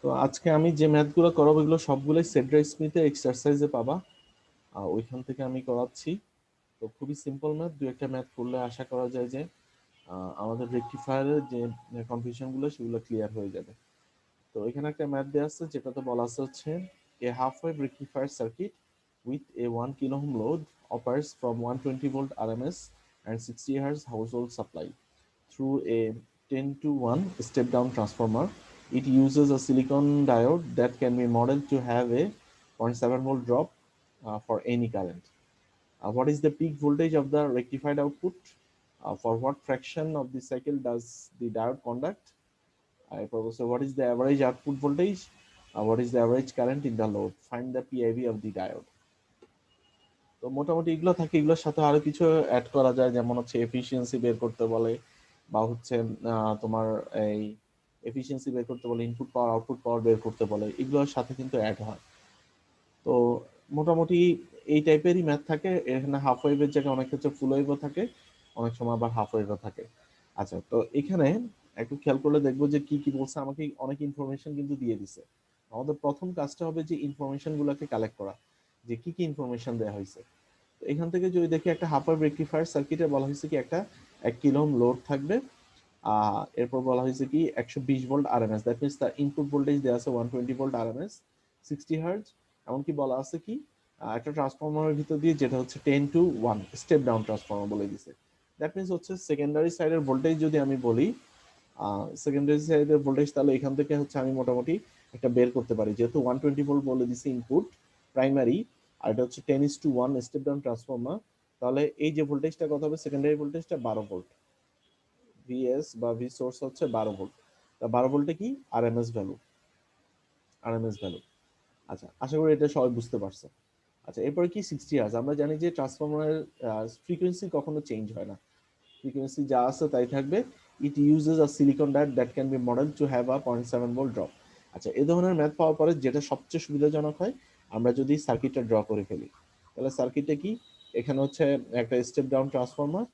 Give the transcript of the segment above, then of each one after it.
তো আজকে আমি যে ম্যাথগুলো করাবো এগুলো সবগুলোই সেডরা স্মিথের এক্সারসাইজে পাবা। ওইখান থেকে আমি করাচ্ছি। তো খুবই সিম্পল ম্যাথ, দু একটা ম্যাথ করলে আশা করা যায় যে আমাদের রেকটিফায়ারের যে কনফিউশন গুলো সেগুলো ক্লিয়ার হয়ে যাবে। তো এখানে একটা ম্যাথ দেওয়া আছে যেটাতে বলা আছে হচ্ছে a half wave rectifier circuit with a 1 kilo ohm load operates from 120 volt RMS and 60 hertz household supply through a 10 to 1 step down transformer. It uses a silicon diode that can be modeled to have a 0.7 volt drop for any current. What is the peak voltage of the rectified output? For what fraction of the cycle does the diode conduct? So what is the average output voltage? What is the average current in the load? Find the PIV of the diode. তো মোটামুটি এগুলো থাকে, এগুলোর সাথে আরো কিছু add করা যায়, যেমন হচ্ছে এফিসিয়েন্সি বের করতে বলে, বা হচ্ছে তোমার এই এফিসিয়েন্সি বের করতে বলে, ইনপুট পাওয়ার আউটপুট পাওয়ার বের করতে বলে, এগুলোর সাথে কিন্তু অ্যাড হয়। তো মোটামুটি এই টাইপেরই ম্যাথ থাকে এখানে। হাফ ওয়েভের জায়গায় অনেক ক্ষেত্রে ফুল ওয়েভও থাকে, অনেক সময় আবার হাফ ওয়েভও থাকে। আচ্ছা, তো এখানে একটু খেয়াল করলে দেখবো যে কি কি বলছে। আমাকে অনেক ইনফরমেশন কিন্তু দিয়ে দিছে। আমাদের প্রথম কাজটা হবে যে ইনফরমেশন গুলাকে কালেক্ট করা, যে কি কি ইনফরমেশন দেওয়া হয়েছে। এখান থেকে যদি দেখি একটা হাফ ওয়েভ রেকটিফায়ার সার্কিটে বলা হয়েছে কি একটা 1 কিলো ওহম লোড থাকবে। এরপর বলা হয়েছে কি 120 ভোল্ট আরএমএস, দ্যাট মিনস তার ইনপুট ভোল্টেজ দেওয়া আছে 120 ভোল্ট আরএমএস, 60 হার্জ। এমনকি বলা আছে কি একটা ট্রান্সফরমারের ভিতর দিয়ে যেটা হচ্ছে 10 to 1 স্টেপ ডাউন ট্রান্সফরমার বলে দিছে। দ্যাট মিনস হচ্ছে সেকেন্ডারি সাইডের ভোল্টেজ যদি আমি বলি, সেকেন্ডারি সাইডের ভোল্টেজ, তাহলে এখান থেকে হচ্ছে আমি মোটামুটি একটা বের করতে পারি, যেহেতু 120 ভোল্ট বলে দিছে ইনপুট প্রাইমারি, আর এটা হচ্ছে 10:1 স্টেপ ডাউন ট্রান্সফরমার। তাহলে এই যে ভোল্টেজটা কত হবে, সেকেন্ডারি ভোল্টেজটা 12 ভোল্ট। ভিএস বা ভি সোর্স হচ্ছে 12 ভোল্ট। তা 12 ভোল্টে কি আরএমএস ভ্যালু, আরএমএস ভ্যালু। আচ্ছা, আশা করি এটা সবাই বুঝতে পারছে। আচ্ছা, এরপরে কি 60 হার্জ। আমরা জানি যে ট্রান্সফরমারের ফ্রিকোয়েন্সি কখনো চেঞ্জ হয় না, ফ্রিকোয়েন্সি যা আছে তাই থাকবে। It uses a silicon diode that can be model to have a 0.7 volt drop. আচ্ছা, এই ধরনের ম্যাথ পাওয়ার পরে যেটা সবচেয়ে সুবিধাজনক হয়, আমরা যদি সার্কিটটা ড্র করে ফেলি, তাহলে সার্কিটে কি এখানে হচ্ছে একটা স্টেপ ডাউন ট্রান্সফরমার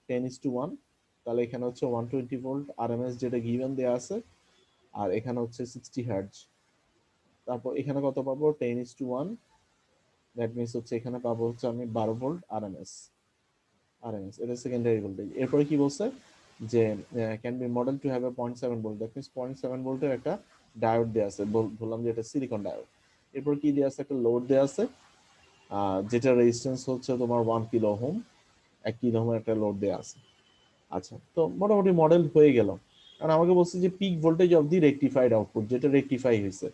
10:1, তাহলে এখানে হচ্ছে 120 ভোল্ট আরএমএস যেটা গিভেন দেওয়া আছে, আর এখানে হচ্ছে 60 হার্জ। তারপর এখানে কত পাবো, 10:1, দ্যাট মিনস হচ্ছে এখানে পাবো হচ্ছে আমি 12 ভোল্ট আরএমএস, আরএমএস এটা সেকেন্ডারি ভোল্টেজ। এরপরে কি বলছে যে can be model to have a 0.7 volt, that means 0.7 ভোল্টের একটা ডায়োড দেওয়া আছে, বললাম যে এটা সিলিকন ডায়োড। এরপর কি দেওয়া আছে, একটা লোড দেওয়া আছে যেটা রেজিস্ট্যান্স হচ্ছে তোমার 1 কিলো ওহম, 1 কিলো ওহমের একটা লোড দেওয়া আছে। আচ্ছা, তো মোটামুটি মডেল হয়ে গেল। কারণ আমাকে বলছে যে peak voltage of the rectified output, যেটা রেকটিফাই হয়েছে।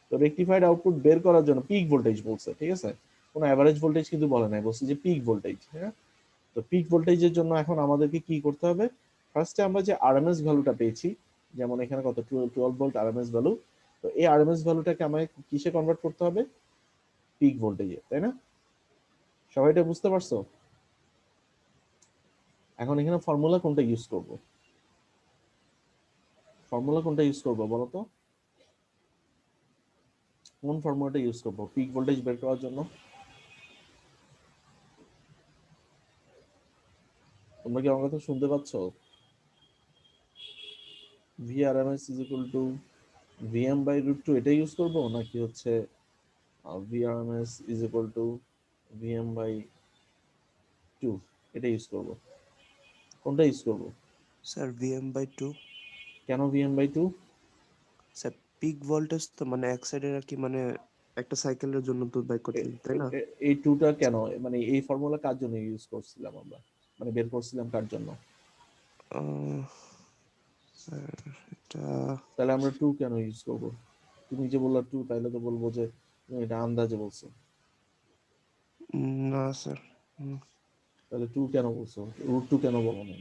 তো রেকটিফাইড আউটপুট বের করার জন্য পিক ভোল্টেজ বলছে, ঠিক আছে, কোনো অ্যাভারেজ ভোল্টেজ কিন্তু বলে নাই, বলছে যে পিক ভোল্টেজ। হ্যাঁ, তো পিক ভোল্টেজের জন্য এখন আমাদেরকে কি করতে হবে, ফার্স্টে আমরা যে আরএমএস ভ্যালুটা পেয়েছি, যেমন এখানে কত 12 ভোল্ট আরএমএস ভ্যালু, তো এই আরএমএস ভ্যালুটাকে আমাকে কিসে কনভার্ট করতে হবে, পিক ভোল্টেজে, তাই না? সবাই এটা বুঝতে পারছো? এখন এখানে ফর্মুলা কোনটা ইউজ করব, ফর্মুলা কোনটা ইউজ করব বলো তো, কোন ফর্মুলাটা ইউজ করব পিক ভোল্টেজ বের করার জন্য? তোমরা কি আমার কথা শুনতে পাচ্ছ? VRMS is equal to VM by root two, এটা ইউজ করব, নাকি হচ্ছে VRMS is equal to VM by two, এটা ইউজ করব? কোনটা ইউজ করব? Sir VM/2। কেন VM by two? Sir peak voltage তো মানে এক সাইডের আর কি, মানে একটা সাইকেলের জন্য তো বাই করতে, তাই না? এই টুটা কেন, মানে এই ফর্মুলা কার জন্য ইউজ করছিলাম আমরা, মানে বের করছিলাম কার জন্য? আহ, স্যার এটা তাহলে আমরা টু কেন ইউজ করব? তুমি যে বললা টু, তাহলে তো বলবো যে তুমি এটা আন্দাজে বলছো। না স্যার। তাহলে টু কেন বলছো, রুট টু কেন বলো না?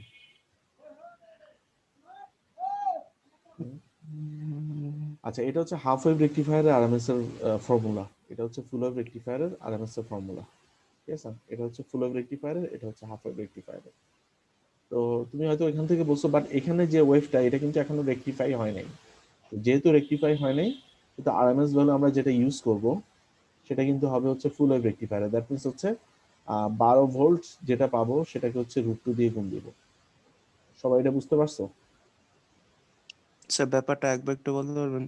আচ্ছা, এটা হচ্ছে হাফ ওয়েভ রেকটিফায়ারের আরএমএস এর ফর্মুলা, এটা হচ্ছে ফুল ওয়েভ রেকটিফায়ারের আরএমএস এর ফর্মুলা। ঠিক আছে, এটা হচ্ছে ফুল ওয়েভ রেকটিফায়ারের, এটা হচ্ছে হাফ ওয়েভ রেকটিফায়ারের। তো তুমি হয়তো এখান থেকে বলছো, বাট এখানে যে ওয়েভটা এটা কিন্তু এখনো রেকটিফাই হয় নাই। তো যেহেতু রেকটিফাই হয় নাই, কিন্তু আরএমএস ভ্যালু আমরা যেটা ইউজ করব সেটা কিন্তু হবে হচ্ছে ফুল ওয়েভ রেকটিফায়ার। দ্যাট মিনস হচ্ছে 12 ভোল্ট যেটা পাবো সেটাকে হচ্ছে রুট টু দিয়ে গুণ দিব। সবাই এটা বুঝতে পারছো? স্যার ব্যাপারটা একবার একটু বলতে পারবেন?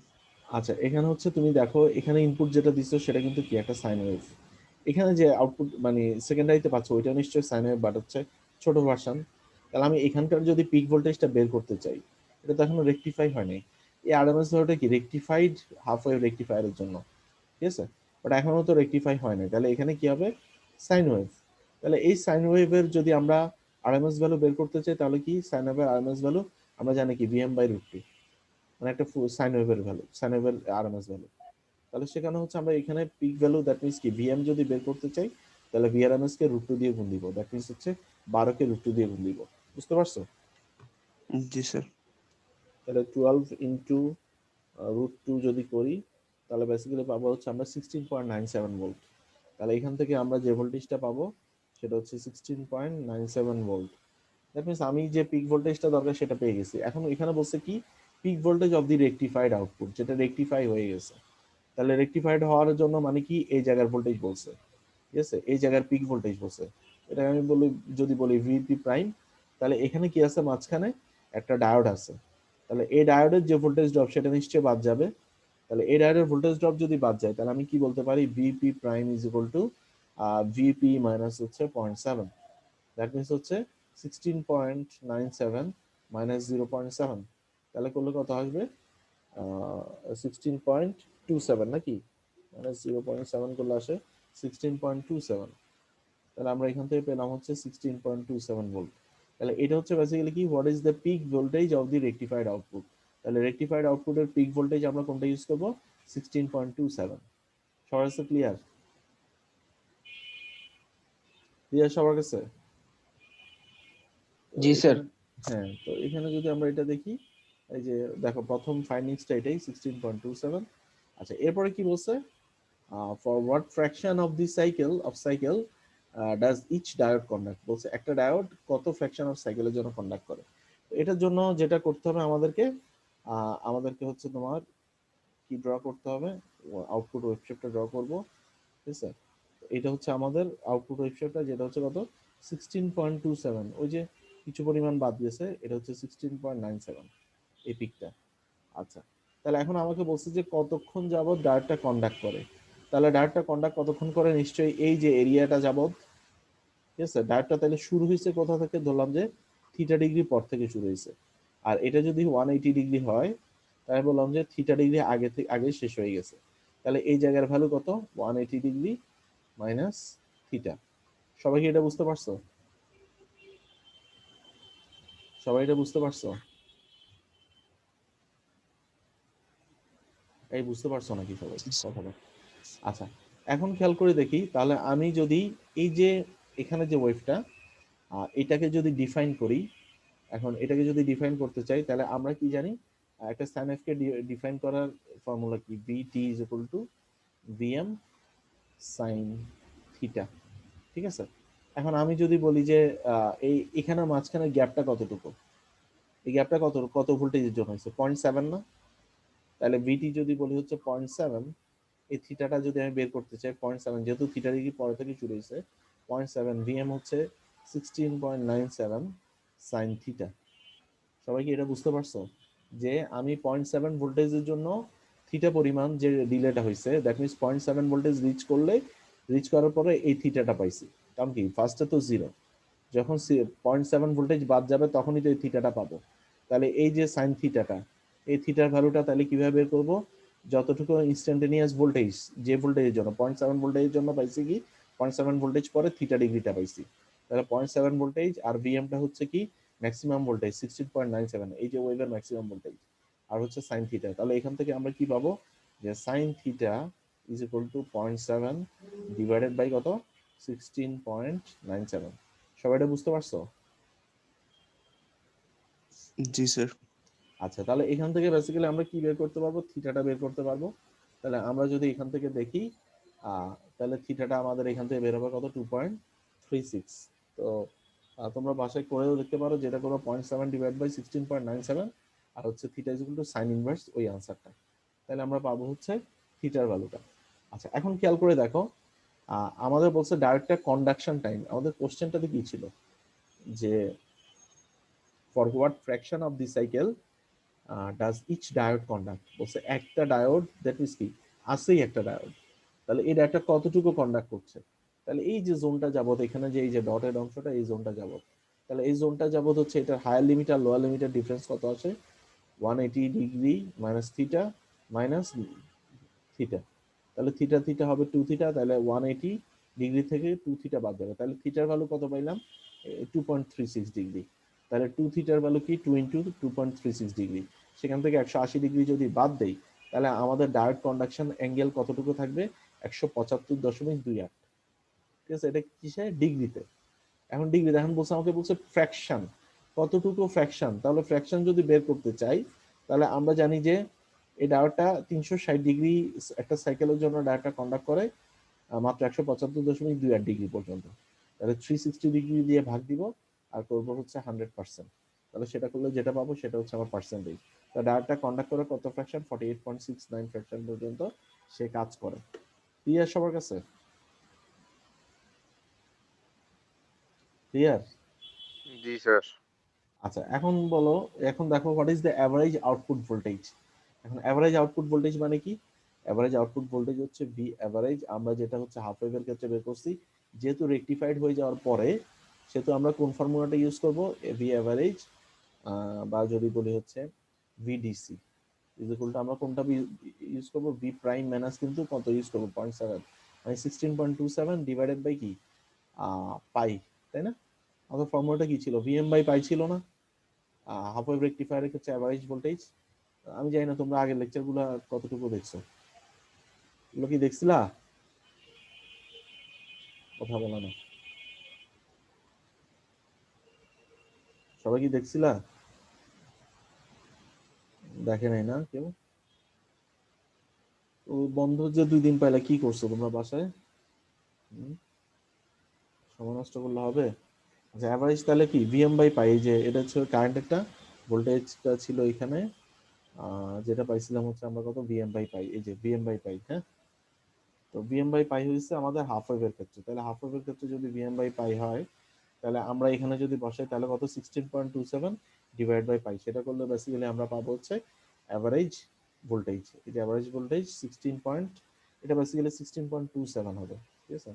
আচ্ছা, এখানে হচ্ছে তুমি দেখো এখানে ইনপুট যেটা দিছো সেটা কিন্তু কি একটা সাইন ওয়েভ। এখানে যে আউটপুট মানে সেকেন্ডারিতে পাচ্ছ ওইটা নিশ্চয়ই সাইন ওয়েভ, বাট হচ্ছে ছোট ভার্সন। তাহলে আমি এখানকার যদি পিক ভোল্টেজটা বের করতে চাই, এটা তো এখনো রেকটিফাই হয়নি। এই আরএমএস ভ্যালুটা কি রেকটিফাইড হাফ ওয়েভ রেকটিফায়ারের জন্য, ঠিক আছে, বাট এখনো তো রেকটিফাই হয় নাই। তাহলে এখানে কি হবে, সাইন ওয়েভ। তাহলে এই সাইন ওয়েভের যদি আমরা আরএমএস ভ্যালু বের করতে চাই, তাহলে কি সাইন ওয়েভের আরএমএস ভ্যালু আমরা জানি কি Vm/√2, মানে একটা সাইন ওয়েভের ভ্যালু, সাইন ওয়েভের আরএমএস ভ্যালু। তাহলে সেখানে হচ্ছে আমরা এখানে পিক ভ্যালু দ্যাট মিনস কি ভিএম যদি বের করতে চাই, তাহলে ভিআরএমএস কে √2 দিয়ে গুণ দিব, দ্যাট মিনস হচ্ছে 12 কে √2 দিয়ে গুণ দিব। বুঝতে পারছো? জি স্যার। তাহলে 12 ইন্টু √2 যদি করি, তাহলে বেসিক্যালি পাবো হচ্ছে আমরা 16.97 ভোল্ট। তাহলে এখান থেকে আমরা যে ভোল্টেজটা পাবো সেটা হচ্ছে 16.97 ভোল্ট। দ্যাট মিনস আমি যে পিক ভোল্টেজটা দরকার সেটা পেয়ে গেছি। এখন এখানে বলছে কি peak voltage of the rectified output, যেটা রেকটিফাই হয়ে গেছে। তাহলে রেকটিফাইড হওয়ার জন্য মানে কি এই জায়গার ভোল্টেজ বলছে, ঠিক আছে, এই জায়গার পিক ভোল্টেজ বলছে। এটা আমি বলি, যদি বলি ভিপি প্রাইম, তাহলে এখানে কি আছে মাঝখানে একটা ডায়োড আছে। তাহলে এই ডায়োডের যে ভোল্টেজ ড্রপ সেটা নিশ্চয়ই বাদ যাবে। তাহলে এই ডায়োডের ভোল্টেজ ড্রপ যদি বাদ যায়, তাহলে আমি কি বলতে পারি, VP prime is equal two VP minus হচ্ছে 0.7। দ্যাট মিনস হচ্ছে 16.97 মাইনাস 0.7। তাহলে করলে কত আসবে, 16.27 নাকি, মাইনাস 0.7 করলে আসে 16.27। তাহলে আমরা এখান থেকে পেলাম হচ্ছে 16.27 ভোল্ট। তাহলে এটা হচ্ছে বেসিক্যালি কি, what is the peak voltage of the rectified output. তাহলে রেকটিফাইড আউটপুটের পিক ভোল্টেজ আমরা কোনটা ইউজ করবো, 16.27। সবার কাছে ক্লিয়ার? ক্লিয়ার সবার কাছে? তো জি স্যার। এখানে, হ্যাঁ, তো এখানে যদি আমরা এটা দেখি, এই যে দেখো প্রথম ফাইন্ডিংসটা এটাই 16.27। আচ্ছা, এরপরে কি বলছে, for what fraction of the cycle does each diode conduct, বলছে একটা ডায়োড কত ফ্র্যাকশন অফ সাইকেলের জন্য কন্ডাক্ট করে। তো এটার জন্য যেটা করতে হবে আমাদেরকে, আমাদেরকে হচ্ছে তোমার কি ড্র করতে হবে, আউটপুট ওয়েবশেপটা ড্র করব, ঠিক আছে। এটা হচ্ছে আমাদের আউটপুট ওয়েবশেপটা, যেটা হচ্ছে কত, 16.27। ওই যে কিছু পরিমাণ বাদ গেছে, এটা হচ্ছে 16.97 এই পিকটা। আচ্ছা, তাহলে এখন আমাকে বলছে যে কতক্ষণ যাবত ডায়োডটা কন্ডাক্ট করে। তাহলে ডায়োডটা কন্ডাক্ট কতক্ষণ করে, নিশ্চয়ই এই যে এরিয়াটা যাবত, ঠিক আছে। ডায়োডটা তাহলে শুরু হয়েছে কোথা থেকে, ধরলাম যে থিটা ডিগ্রি পর থেকে শুরু হয়েছে। আর এটা যদি 180 ডিগ্রি হয়, তাহলে বললাম যে থিটা ডিগ্রি আগে থেকে আগে শেষ হয়ে গেছে। তাহলে এই জায়গার ভ্যালু কত, 180 ডিগ্রি মাইনাস থিটা। সবাই কি এটা বুঝতে পারছো? সবাই এটা বুঝতে পারছো? এই বুঝতে পারছো নাকি সবাই কথাটা? আচ্ছা, এখন খেয়াল করে দেখি, তাহলে আমি যদি এই যে এখানে যে ওয়েভটা, এটাকে যদি ডিফাইন করি, এখন এটাকে যদি ডিফাইন করতে চাই, তাহলে আমরা কি জানি, একটা সাইন কে ডিফাইন করার ফর্মুলা কি, VT is equal to VM sine theta, ঠিক আছে। এখন আমি যদি বলি যে এই এখানে মাঝখানে গ্যাপটা কতটুকু, এই গ্যাপটা কত কত ভোল্টেজের জন্য হয়েছে, 0.7 না? তাহলে ভিটি যদি বলি হচ্ছে 0.7, এই থিটাটা যদি আমি বের করতে চাই 0.7, যেহেতু থিটা ডিগ্রি পরে থেকে শুরু হয়েছে, 0.7 ভিএম হচ্ছে 16.97 সাইন থিটা। সবাই কি এটা বুঝতে পারছো, যে আমি 0.7 ভোল্টেজের জন্য থিটা পরিমাণ যে ডিলেটা হয়েছে, দ্যাট মিনস 0.7 ভোল্টেজ রিচ করার পরে এই থিটাটা পাইছি। কারণ কি, ফার্স্টে তো জিরো, যখন 0.7 ভোল্টেজ বাদ যাবে তখনই তো এই থিটাটা পাবো। তাহলে এই যে সাইন থিটাটা, এই থিটার ভ্যালুটা তাহলে কিভাবে বের করবো, যতটুকু ইনস্ট্যান্টেনিয়াস ভোল্টেজ, যে ভোল্টেজের জন্য 0.7 ভোল্টেজের জন্য পাইছি কি, 0.7 ভোল্টেজ পরে থিটা ডিগ্রিটা পাইছি। তাহলে 0.7 ভোল্টেজ আর ভিএমটা হচ্ছে কি ম্যাক্সিমাম ভোল্টেজ 16.97, এই যে ওয়েভের ম্যাক্সিমাম ভোল্টেজ, আর হচ্ছে সাইন থিটা। তাহলে এখান থেকে আমরা কি পাবো, যে sine theta is equal to 0.7 divided by কত, 16.97। সবাই এটা বুঝতে পারছো? জি স্যার। আচ্ছা, তাহলে এখান থেকে বেসিক্যালি আমরা কি বের করতে পারবো, থিটাটা বের করতে পারবো। তাহলে আমরা যদি এখান থেকে দেখি, তাহলে থিটাটা আমাদের এখান থেকে বের হবে কত, 2.36। তো তোমরা বাসায় করেও দেখতে পারো, যেটা করো 0.7 ডিভাইড বাই 16.97, আর হচ্ছে theta is equal two sign inverse ওই আনসারটা। তাহলে আমরা পাবো হচ্ছে থিটার ভ্যালুটা। আচ্ছা, এখন খেয়াল করে দেখো, আমাদের বলছে ডায়োডটা কন্ডাকশন টাইম, আমাদের কোশ্চেনটাতে কি ছিল, যে for what fraction of the cycle does each diode conduct, বলছে একটা ডায়োড, দ্যাট মিনস কি আছেই একটা ডায়োড, তাহলে এই ডায়োডটা কতটুকু কন্ডাক্ট করছে, তাহলে এই যে জোনটা যাবত, এখানে যে এই যে ডটেড অংশটা, এই জোনটা যাবত, তাহলে এই জোনটা যাবত হচ্ছে এটার হায়ার লিমিট আর লোয়ার লিমিটের ডিফারেন্স কত আছে, 180 degree minus theta minus theta, তাহলে থিটা থিটা হবে 2 থিটা, তাহলে 180 ডিগ্রি থেকে 2 থিটা বাদ যাবে, তাহলে থিটার ভ্যালু কত পাইলাম, 2.36 ডিগ্রি, তাহলে 2 থিটার ভ্যালু কি 2 × 2.36 ডিগ্রি, সেখান থেকে 180 ডিগ্রি যদি বাদ দেই, তাহলে আমাদের ডায়োড কন্ডাকশন অ্যাঙ্গেল কতটুকু থাকবে, 175.28, ঠিক আছে, এটা কিসে, ডিগ্রিতে। এখন ডিগ্রি এখন বলছে, আমাকে বলছে ফ্র্যাকশন, কতটুকু ফ্র্যাকশন, তাহলে ফ্র্যাকশন যদি বের করতে চাই, তাহলে আমরা জানি যে এই ডায়োডটা 360 ডিগ্রি একটা সাইকেলের জন্য ডায়োডটা কন্ডাক্ট করে মাত্র 175.28 ডিগ্রি পর্যন্ত, তাহলে 360 ডিগ্রি দিয়ে ভাগ দিব আর করবো হচ্ছে 100%, তাহলে সেটা করলে যেটা পাবো সেটা হচ্ছে আমার পার্সেন্টেজ। তো ডায়োডটা কন্ডাক্ট করে কত ফ্র্যাকশন, 48.69 ফ্র্যাকশন পর্যন্ত সে কাজ করে। ক্লিয়ার সবার কাছে, ক্লিয়ার? জি স্যার। আচ্ছা এখন বলো, এখন দেখো what is the average output voltage. এখন অ্যাভারেজ আউটপুট ভোল্টেজ মানে কি, অ্যাভারেজ আউটপুট ভোল্টেজ হচ্ছে ভি অ্যাভারেজ, আমরা যেটা হচ্ছে হাফ ওয়েভের ক্ষেত্রে বের করছি, যেহেতু রেকটিফাইড হয়ে যাওয়ার পরে সেহেতু আমরা কোন ফর্মুলাটা ইউজ করব, ভি অ্যাভারেজ, বা যদি বলি হচ্ছে ভিডিসি ইজ ইকুয়াল টু, আমরা কোনটা ইউজ করব, ভি প্রাইম মাইনাস কিন্তু কত ইউজ করবো, 0.7, মানে 16.27 ডিভাইডেড বাই কি পাই, তাই না? আমাদের ফর্মুলাটা কি ছিল, ভিএম বাই পাই ছিল না, হাফ ওয়েভ রেকটিফায়ারের ক্ষেত্রে অ্যাভারেজ ভোল্টেজ। আমি জানি না তোমরা আগের লেকচারগুলো কতটুকু দেখছো, এগুলো কি দেখছিলা, কথা বলা না, সবাই কি দেখছিলা, দেখে নাই না কেউ? তো বন্ধ যে 2 দিন পাইলা কি করছো তোমরা বাসায়, হুম? সময় নষ্ট করলে হবে? আচ্ছা অ্যাভারেজ তাহলে কি ভিএম বাই পাই, এই যে এটা হচ্ছে কারেন্ট, একটা ভোল্টেজটা ছিল এখানে, যেটা পাইছিলাম হচ্ছে আমরা কত, ভিএম বাই পাই, এই যে ভিএম বাই পাই, হ্যাঁ। তো ভিএম বাই পাই হয়েছে আমাদের হাফ ওয়েভের ক্ষেত্রে, তাহলে হাফ ওয়েভের ক্ষেত্রে যদি ভিএম বাই পাই হয়, তাহলে আমরা এখানে যদি বসাই তাহলে কত, 16.27 ডিভাইড বাই পাই, সেটা করলে বেসিক্যালি আমরা পাবো হচ্ছে অ্যাভারেজ ভোল্টেজ, এই যে অ্যাভারেজ ভোল্টেজ 16 পয়েন্ট, এটা বেসিক্যালি 16.27 হবে, ঠিক আছে,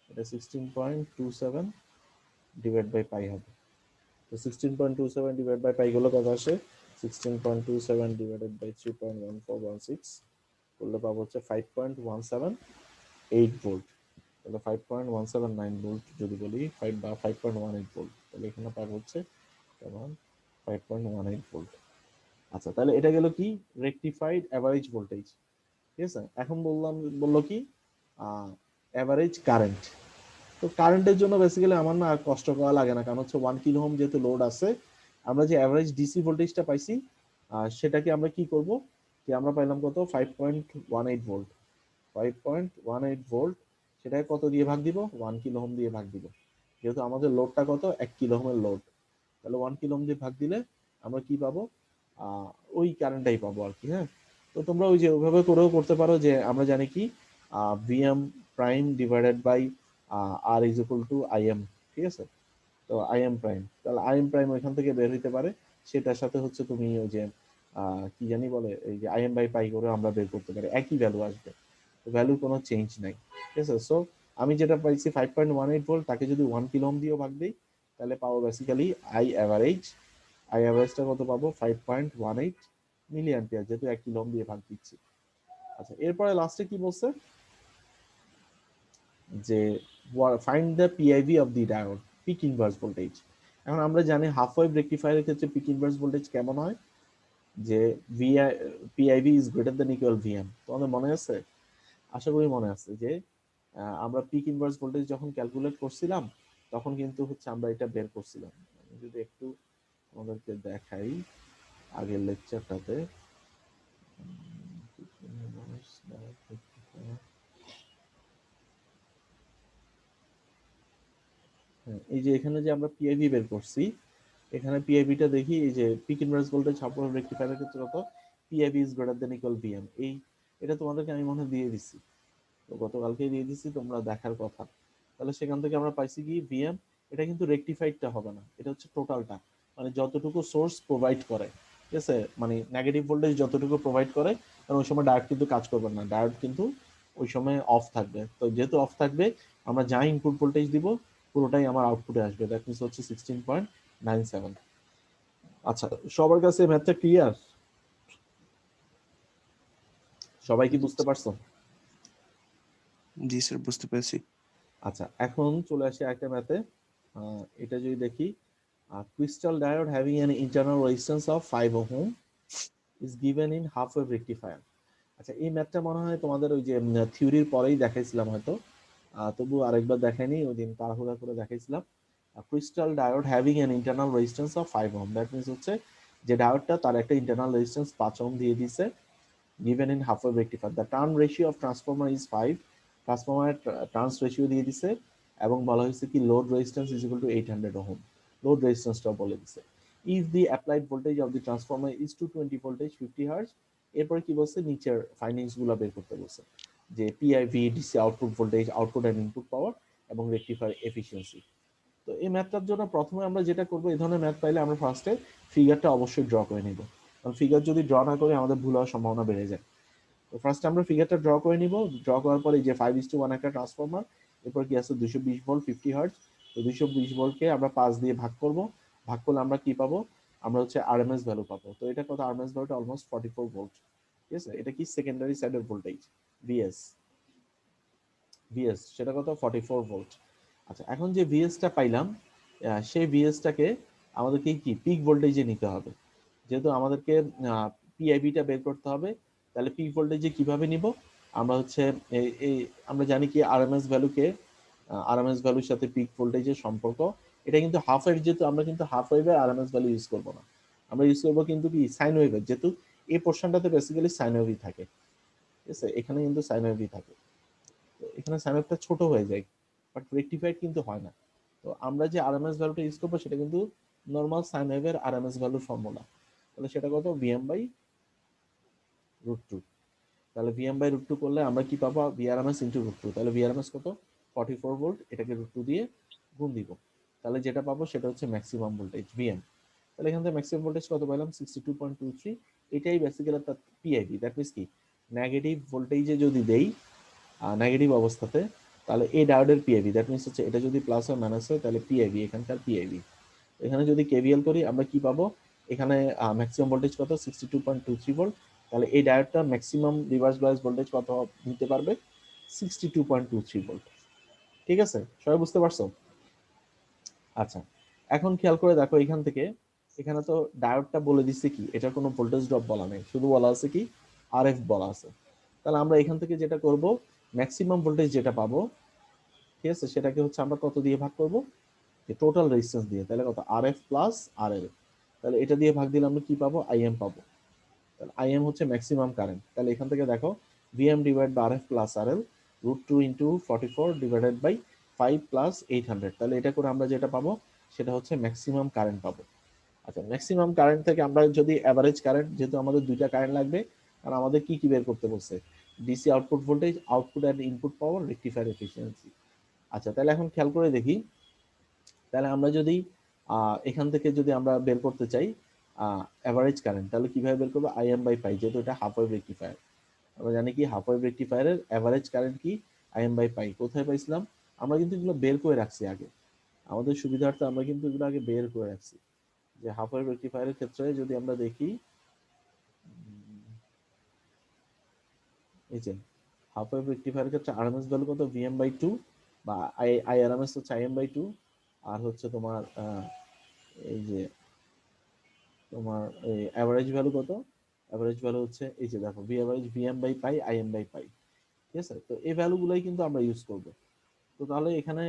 এটা 16.27 ডিভাইড বাই পাই হবে। তো 16.27 ডিভাইড বাই পাই গুলো কত আসে, 16.27 ডিভাইডেড বাই 3.1416 করলে পাবো হচ্ছে 5.178 ভোল্ট, তাহলে 5.179 ভোল্ট যদি বলি, 5.18 ভোল্ট, তাহলে এখানে পাবো হচ্ছে কেমন, 5.18 ভোল্ট। আচ্ছা তাহলে এটা গেল কি রেকটিফাইড অ্যাভারেজ ভোল্টেজ, ঠিক আছে। এখন বললো কি অ্যাভারেজ কারেন্ট। তো কারেন্টের জন্য বেসিক্যালি আমার না আর কষ্ট করা লাগে না, কারণ হচ্ছে 1 কিলো ওহম যেহেতু লোড আছে, আমরা যে অ্যাভারেজ ডিসি ভোল্টেজটা পাইছি সেটাকে আমরা কি করব, যে আমরা পাইলাম কত, 5.18 ভোল্ট, 5.18 ভোল্ট, সেটাকে কত দিয়ে ভাগ দিব, 1 কিলো ওহম দিয়ে ভাগ দিব, যেহেতু আমাদের লোডটা কত, 1 কিলো ওহমের লোড, তাহলে 1 কিলো ওহম দিয়ে ভাগ দিলে আমরা কি পাবো, আহ, ওই কারেন্টটাই পাবো আর কি, হ্যাঁ। তো তোমরা ওই যে ওইভাবে করেও করতে পারো, যে আমরা জানি কি VM prime divided by R is equal to IM, ঠিক আছে। তো আইএম প্রাইম, তাহলে আইএম প্রাইম ওইখান থেকে বের হইতে পারে, সেটার সাথে হচ্ছে তুমি ওই যে কি জানি বলে, এই যে আইএম বাই পাই করে আমরা বের করতে পারি, একই ভ্যালু আসবে, ভ্যালু কোনো চেঞ্জ নাই, ঠিক আছে। সো আমি যেটা পাইছি 5.18 ভোল্ট, তাকে যদি 1 কিলো ওহম দিয়েও ভাগ দিই, তাহলে পাবো বেসিক্যালি আই অ্যাভারেজ, আই অ্যাভারেজটা কত পাবো, 5.18 মিলি অ্যাম্পিয়ার, যেহেতু 1 কিলো ওহম দিয়ে ভাগ দিচ্ছি। আচ্ছা এরপরে লাস্টে কি বলছে, যে find the PIV of the diode, peak inverse voltage. এখন আমরা জানি হাফ ওয়েভ রেকটিফায়ারের ক্ষেত্রে পিক ইনভার্স ভোল্টেজ কেমন হয়, যে VI PIV is greater than equal VM, তোমাদের মনে আছে? আশা করি মনে আছে যে আমরা পিক ইনভার্স ভোল্টেজ যখন ক্যালকুলেট করছিলাম, তখন কিন্তু হচ্ছে আমরা এটা বের করছিলাম। আমি যদি একটু আমাদেরকে দেখাই আগের লেকচারটাতে, এই যে এখানে যে আমরা পিআইভি বের করছি, এখানে পিআইভিটা দেখি, এই যে peak inverse voltage half wave রেকটিফায়ারের ক্ষেত্রে কত, PIV is greater than equal VM, এই এটা তোমাদেরকে আমি মনে হয় দিয়ে দিছি, তো গতকালকেই দিয়ে দিছি, তোমরা দেখার কথা। তাহলে সেখান থেকে আমরা পাইছি কি ভিএম, এটা কিন্তু রেকটিফাইডটা হবে না, এটা হচ্ছে টোটালটা, মানে যতটুকু সোর্স প্রোভাইড করে, ঠিক আছে, মানে নেগেটিভ ভোল্টেজ যতটুকু প্রোভাইড করে, কারণ ওই সময় ডায়োড কিন্তু কাজ করবে না, ডায়োড কিন্তু ওই সময় অফ থাকবে। তো যেহেতু অফ থাকবে, আমরা যা ইনপুট ভোল্টেজ দিব পুরোটাই আমার আউটপুটে আসবে, দ্যাট মিনস হচ্ছে 16.97। আচ্ছা, সবার কাছে ম্যাথটা ক্লিয়ার? সবাই কি বুঝতে পারছো? জি স্যার, বুঝতে পেরেছি। আচ্ছা, এখন চলে আসি একটা ম্যাথে। এটা যদি দেখি, crystal diode having an internal resistance of 5 ohm is given in half wave rectifier. আচ্ছা, এই ম্যাথটা মনে হয় তোমাদের ওই যে থিওরির পরেই দেখাইছিলাম হয়তো, তবু আরেকবার দেখাইনি, ওই দিন তাড়াহুড়া করে দেখাইছিলাম। Crystal diode having an internal resistance of 5 ohm, that means হচ্ছে যে ডায়োডটা তার একটা ইন্টারনাল রেজিস্ট্যান্স 5 ওহম দিয়ে দিছে, given in half wave rectifier. The turn ratio of transformer is 5, transformer turns ratio দিয়ে দিছে, এবং বলা হয়েছে কি load resistance is equal to 800 ohm, load রেজিস্ট্যান্সটা বলে দিছে। If the applied voltage of the transformer is 220 voltage 50 hertz, এরপরে কি বলছে, নিচের ফাইন্ডিংস গুলো বের করতে বলছে, যে PIV, DC output voltage, output and input power, এবং রেকটিফায়ার এফিসিয়েন্সি। তো এই ম্যাথটার জন্য প্রথমে আমরা যেটা করবো, এই ধরনের ম্যাথ পাইলে আমরা ফার্স্টে ফিগারটা অবশ্যই ড্র করে নিব, কারণ ফিগার যদি ড্র না করি আমাদের ভুল হওয়ার সম্ভাবনা বেড়ে যায়। তো ফার্স্ট আমরা ফিগারটা ড্র করে নিব, ড্র করার পরে যে 5:1 একটা ট্রান্সফরমার, এরপর কি আছে 220 ভোল্ট 50 হার্জ। তো 220 ভোল্টকে আমরা 5 দিয়ে ভাগ করব, ভাগ করলে আমরা কি পাবো, আমরা হচ্ছে আরএমএস ভ্যালু পাবো। তো এটা কত, আরএমএস ভ্যালুটা অলমোস্ট 44 ভোল্ট। ঠিক আছে, এটা কি সেকেন্ডারি সাইডের ভোল্টেজ, ভিএস, ভিএস সেটা কত, 44 ভোল্ট। আচ্ছা, এখন যে ভিএসটা পাইলাম, সেই ভিএসটাকে আমাদেরকে কি পিক ভোল্টেজে নিতে হবে, যেহেতু আমাদেরকে পিআইবিটা বের করতে হবে। তাহলে পিক ভোল্টেজে কিভাবে নিব, আমরা হচ্ছে এই আমরা জানি কি আরএমএস ভ্যালুকে, আরএমএস ভ্যালুর সাথে পিক ভোল্টেজের সম্পর্ক, এটা কিন্তু হাফ ওয়েভ, যেহেতু আমরা কিন্তু হাফ ওয়েভে আরএমএস ভ্যালু ইউজ করব না, আমরা ইউজ করব কিন্তু কি সাইন ওয়েভের, যেহেতু এই পোর্শনটাতে বেসিক্যালি সাইন ওয়েভই থাকে। ঠিক আছে, এখানে কিন্তু সাইন ওয়েভই থাকে, তো এখানে সাইন ওয়েভটা ছোট হয়ে যায়, বাট রেকটিফাইড কিন্তু হয় না। তো আমরা যে আরএমএস ভ্যালুটা ইউজ করবো সেটা কিন্তু নর্মাল সাইন ওয়েভের আরএমএস ভ্যালুর ফর্মুলা। তাহলে সেটা কত, ভিএম বাই রুট টু। তাহলে ভিএম বাই রুট টু করলে আমরা কি পাবো, ভিআরএমএস ইন্টু রুট টু। তাহলে ভিআরএমএস কত, 44 ভোল্ট, এটাকে রুট টু দিয়ে গুণ দিব, তাহলে যেটা পাবো সেটা হচ্ছে ম্যাক্সিমাম ভোল্টেজ ভিএম। তাহলে এখান থেকে ম্যাক্সিমাম ভোল্টেজ কত পাইলাম, 62.23। এটাই বেসিক্যালি তার পিআইভি, দ্যাট মিনস কি নেগেটিভ ভোল্টেজে যদি দেই, নেগেটিভ অবস্থাতে, তাহলে এই ডায়োডের পিআইভি, দ্যাট মিনস হচ্ছে এটা যদি প্লাস হয় মাইনাস হয়, তাহলে পিআইভি, এখানকার পিআইভি। এখানে যদি কেভিএল করি আমরা কি পাবো, এখানে ম্যাক্সিমাম ভোল্টেজ কত, 62.23 ভোল্ট। তাহলে এই ডায়োডটা ম্যাক্সিমাম রিভার্স বায়াস ভোল্টেজ কত নিতে পারবে, 62.23 ভোল্ট। ঠিক আছে, সবাই বুঝতে পারছো? আচ্ছা, এখন খেয়াল করে দেখো, এখান থেকে এখানে তো ডায়োডটা বলে দিচ্ছে কি, এটা কোনো ভোল্টেজ ড্রপ বলা নেই, শুধু বলা আছে কি আরএফ বলা আছে। তাহলে আমরা এখান থেকে যেটা করব, ম্যাক্সিমাম ভোল্টেজ যেটা পাবো, ঠিক আছে, সেটাকে হচ্ছে আমরা কত দিয়ে ভাগ করব, যে টোটাল রেজিস্ট্যান্স দিয়ে, তাহলে কত, আরএফ প্লাস আরএল। তাহলে এটা দিয়ে ভাগ দিলে আমরা কি পাবো, আইএম পাবো। তাহলে আইএম হচ্ছে ম্যাক্সিমাম কারেন্ট। তাহলে এখান থেকে দেখো, VM divide by RF plus RL, root two into 44 divided by 5 plus 800। তাহলে এটা করে আমরা যেটা পাবো সেটা হচ্ছে ম্যাক্সিমাম কারেন্ট পাবো। আচ্ছা, ম্যাক্সিমাম কারেন্ট থেকে আমরা যদি অ্যাভারেজ কারেন্ট, যেহেতু আমাদের দুইটা কারেন্ট লাগবে, আর আমাদের কি কি বের করতে বলছে, DC output voltage, output and input power, rectifier efficiency. আচ্ছা, তাহলে এখন খেয়াল করে দেখি, তাহলে আমরা যদি এখান থেকে যদি আমরা বের করতে চাই অ্যাভারেজ কারেন্ট, তাহলে কিভাবে বের করবো, আইএম বাই পাই, যেহেতু এটা হাফ ওয়েভ রেকটিফায়ার। আমরা জানি কি হাফ ওয়েভ রেকটিফায়ারের অ্যাভারেজ কারেন্ট কি, আইএম বাই পাই। কোথায় পাইছিলাম, আমরা কিন্তু এগুলো বের করে রাখছি আগে, আমাদের সুবিধার্থে আমরা কিন্তু এগুলো আগে বের করে রাখছি, যে হাফ ওয়েভ রেকটিফায়ারের ক্ষেত্রে যদি আমরা দেখি, এই যে হাফ ওয়েভ রেকটিফায়ারের ক্ষেত্রে আরএমএস ভ্যালু কত, ভিএম বাই টু, বা আইআরএমএস হচ্ছে আইএম বাই টু, আর হচ্ছে তোমার এই যে তোমার এই অ্যাভারেজ ভ্যালু কত, অ্যাভারেজ ভ্যালু হচ্ছে এই যে দেখো, V average VM by pi, IM by pi. ঠিক আছে, তো এই ভ্যালুগুলোই কিন্তু আমরা ইউজ করব। তো তাহলে এখানে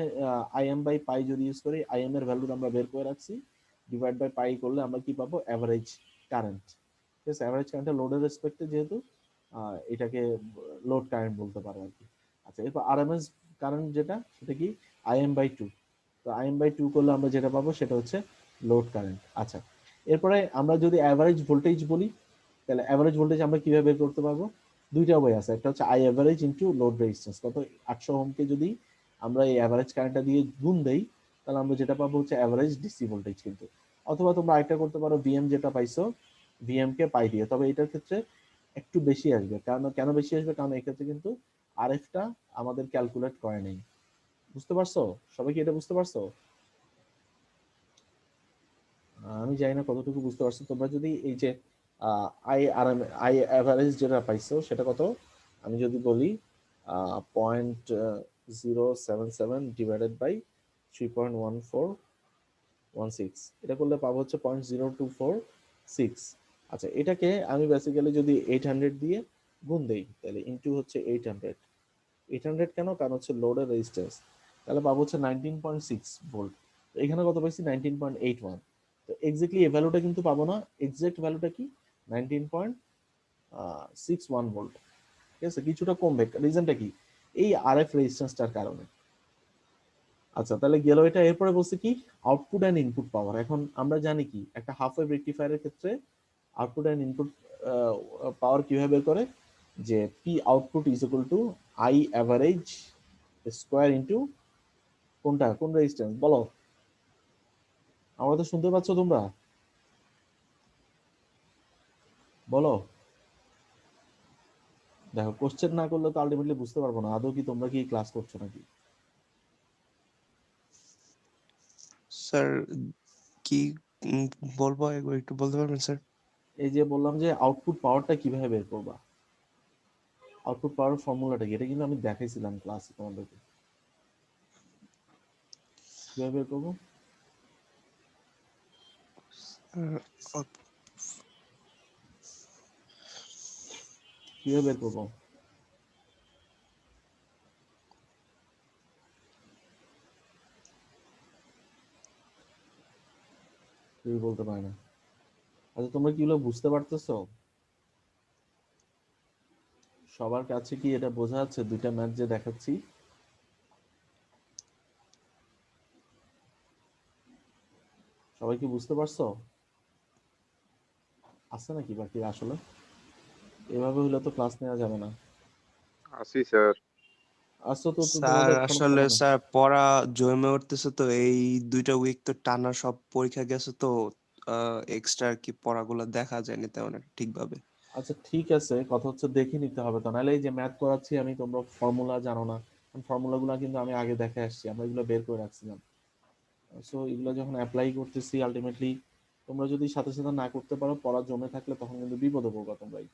আইএম বাই পাই যদি ইউজ করি, আইএম এর ভ্যালু আমরা বের করে রাখছি, ডিভাইড বাই পাই করলে আমরা কি পাবো, অ্যাভারেজ কারেন্ট। ঠিক আছে, অ্যাভারেজ কারেন্টটা লোডের রেসপেক্টে, যেহেতু এটাকে লোড কারেন্ট বলতে পারো আর কি। আচ্ছা, এরপর আরএমএস কারেন্ট যেটা, সেটা কি, আইএম বাই টু। তো আইএম বাই টু করলে আমরা যেটা পাবো সেটা হচ্ছে লোড কারেন্ট। আচ্ছা, এরপরে আমরা যদি অ্যাভারেজ ভোল্টেজ বলি, তাহলে অ্যাভারেজ ভোল্টেজ আমরা কিভাবে বের করতে পারবো, দুইটা ওয়ে আছে, একটা হচ্ছে I average into load resistance, কত, 800 ওহমকে যদি আমরা এই অ্যাভারেজ কারেন্টটা দিয়ে গুণ দেই, তাহলে আমরা যেটা পাবো হচ্ছে অ্যাভারেজ ডিসি ভোল্টেজ কিন্তু। অথবা তোমরা আরেকটা করতে পারো, ভিএম যেটা পাইছো, ভিএম কে পাই দিয়ে। তবে এটার ক্ষেত্রে একটু বেশি আসবে, কারণ কেন বেশি আসবে, কারণ এক্ষেত্রে কিন্তু আরএফটা আমাদের ক্যালকুলেট করে নেই। বুঝতে পারছো? সবাই কি এটা বুঝতে পারছো? আমি জানি না কতটুকু বুঝতে পারছো তোমরা। যদি এই যে আই অ্যাভারেজ যেটা পাইছো সেটা কত, আমি যদি বলি 0.077 ডিভাইডেড বাই 3.1416, এটা করলে পাবো হচ্ছে 0.0246। আচ্ছা, এটাকে আমি বেসিক্যালি যদি 800 দিয়ে গুণ দেই, তাহলে ইন্টু হচ্ছে 800। 800 কেন, কারণ হচ্ছে লোডের রেজিস্ট্যান্স। তাহলে পাবো হচ্ছে 19.6 ভোল্ট। তো এখানে কত পাইছি, 19.81। তো এক্স্যাক্টলি এই ভ্যালুটা কিন্তু পাবো না। এক্সাক্ট ভ্যালুটা কি, 19.61 ভোল্ট। ঠিক আছে, কিছুটা কমবে। রিজনটা কি, এই আরএফ রেজিস্ট্যান্সটার কারণে। আচ্ছা, তাহলে গেল এটা। এরপরে বলছে কি, আউটপুট অ্যান্ড ইনপুট পাওয়ার। এখন আমরা জানি কি, একটা হাফ ওয়েভ রেকটিফায়ারের ক্ষেত্রে আউটপুট অ্যান্ড ইনপুট পাওয়ার কিভাবে বের করে, যে P output is equal to I average square into কোনটা, কোন রেজিস্ট্যান্স বলো? আমরা তো শুনতে পাচ্ছ তোমরা, বলো। দেখো, কোশ্চেন না করলে তো আলটিমেটলি বুঝতে পারবো না আদৌ কি তোমরা কি ক্লাস করছো নাকি। স্যার কি উম, বলবো, একবার একটু বলতে পারবেন স্যার? এই যে বললাম যে আউটপুট পাওয়ারটা কিভাবে বের করবা, আউটপুট পাওয়ার ফর্মুলাটা কি, এটা কিন্তু আমি দেখাইছিলাম ক্লাসে তোমাদেরকে। কিভাবে বের করবো, আহ, কিভাবে বের করবো? কেউ বলতে পারে না। আচ্ছা, তোমরা কি এগুলো বুঝতে পারতেছো? সবার কাছে কি এটা বোঝা যাচ্ছে, দুইটা ম্যাচ যে দেখাচ্ছি? সবাই কি বুঝতে পারছো? আছে নাকি বাকি আসলে? এভাবে হলে তো ক্লাস নেওয়া যাবে না। আছি স্যার। আসছো তো, স্যার তোমাদের কোনো আসলে সমস্যা নেই। স্যার পড়া জমে উঠতেছে তো, এই 2টা উইক তো টানা সব পরীক্ষা গেছে তো, এক্সট্রা আর কি পড়াগুলো দেখা যায়নি তেমন একটা ঠিকভাবে। আচ্ছা ঠিক আছে, কথা হচ্ছে দেখে নিতে হবে তো, নাহলে এই যে ম্যাথ করাচ্ছি আমি, তোমরা ফর্মুলা জানো না। ফর্মুলাগুলো কিন্তু আমি আগে দেখে আসছি, আমরা এগুলো বের করে রাখছিলাম। সো এগুলো যখন অ্যাপ্লাই করতেছি আলটিমেটলি, তোমরা যদি সাথে সাথে না করতে পারো, পড়া জমে থাকলে তখন কিন্তু বিপদে পড়বা তোমরাই।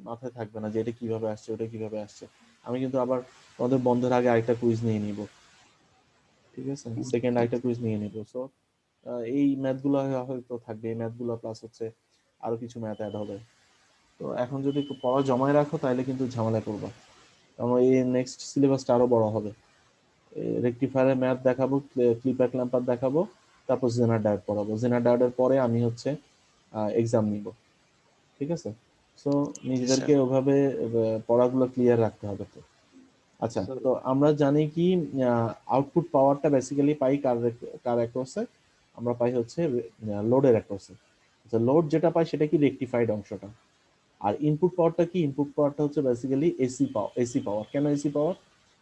মাথায় থাকবে না যে এটা কিভাবে আসছে, ওটা কিভাবে আসছে। আমি কিন্তু আবার তোমাদের বন্ধের আগে আরেকটা কুইজ নিয়ে নিব, ঠিক আছে, সেকেন্ড আরেকটা কুইজ নিয়ে নিব। সো এই ম্যাথগুলো হয়তো থাকবে, এই ম্যাথগুলো প্লাস হচ্ছে আরো কিছু ম্যাথ অ্যাড হবে। তো এখন যদি একটু পড়া জমায় রাখো তাহলে কিন্তু ঝামেলা করবা, কারণ এই নেক্সট সিলেবাসটা আরো বড় হবে। রেকটিফায়ারের ম্যাথ দেখাবো, ক্লিপার ক্ল্যাম্পার দেখাবো, তারপর জেনার ডায়োড পড়াবো। জেনার ডায়োডের পরে আমি হচ্ছে এক্সাম নিব, ঠিক আছে। সো নিজেদেরকে স্যার ওভাবে পড়াগুলো ক্লিয়ার রাখতে হবে তো। আচ্ছা, স্যার তো আমরা জানি কি, আউটপুট পাওয়ারটা বেসিক্যালি পাই কার অ্যাক্রসে, আমরা পাই হচ্ছে লোডের অ্যাক্রসে। আচ্ছা, লোড যেটা পাই সেটা কি রেকটিফাইড অংশটা। আর ইনপুট পাওয়ারটা কি, ইনপুট পাওয়ারটা হচ্ছে বেসিক্যালি এসি পাওয়ার। কেন এসি পাওয়ার,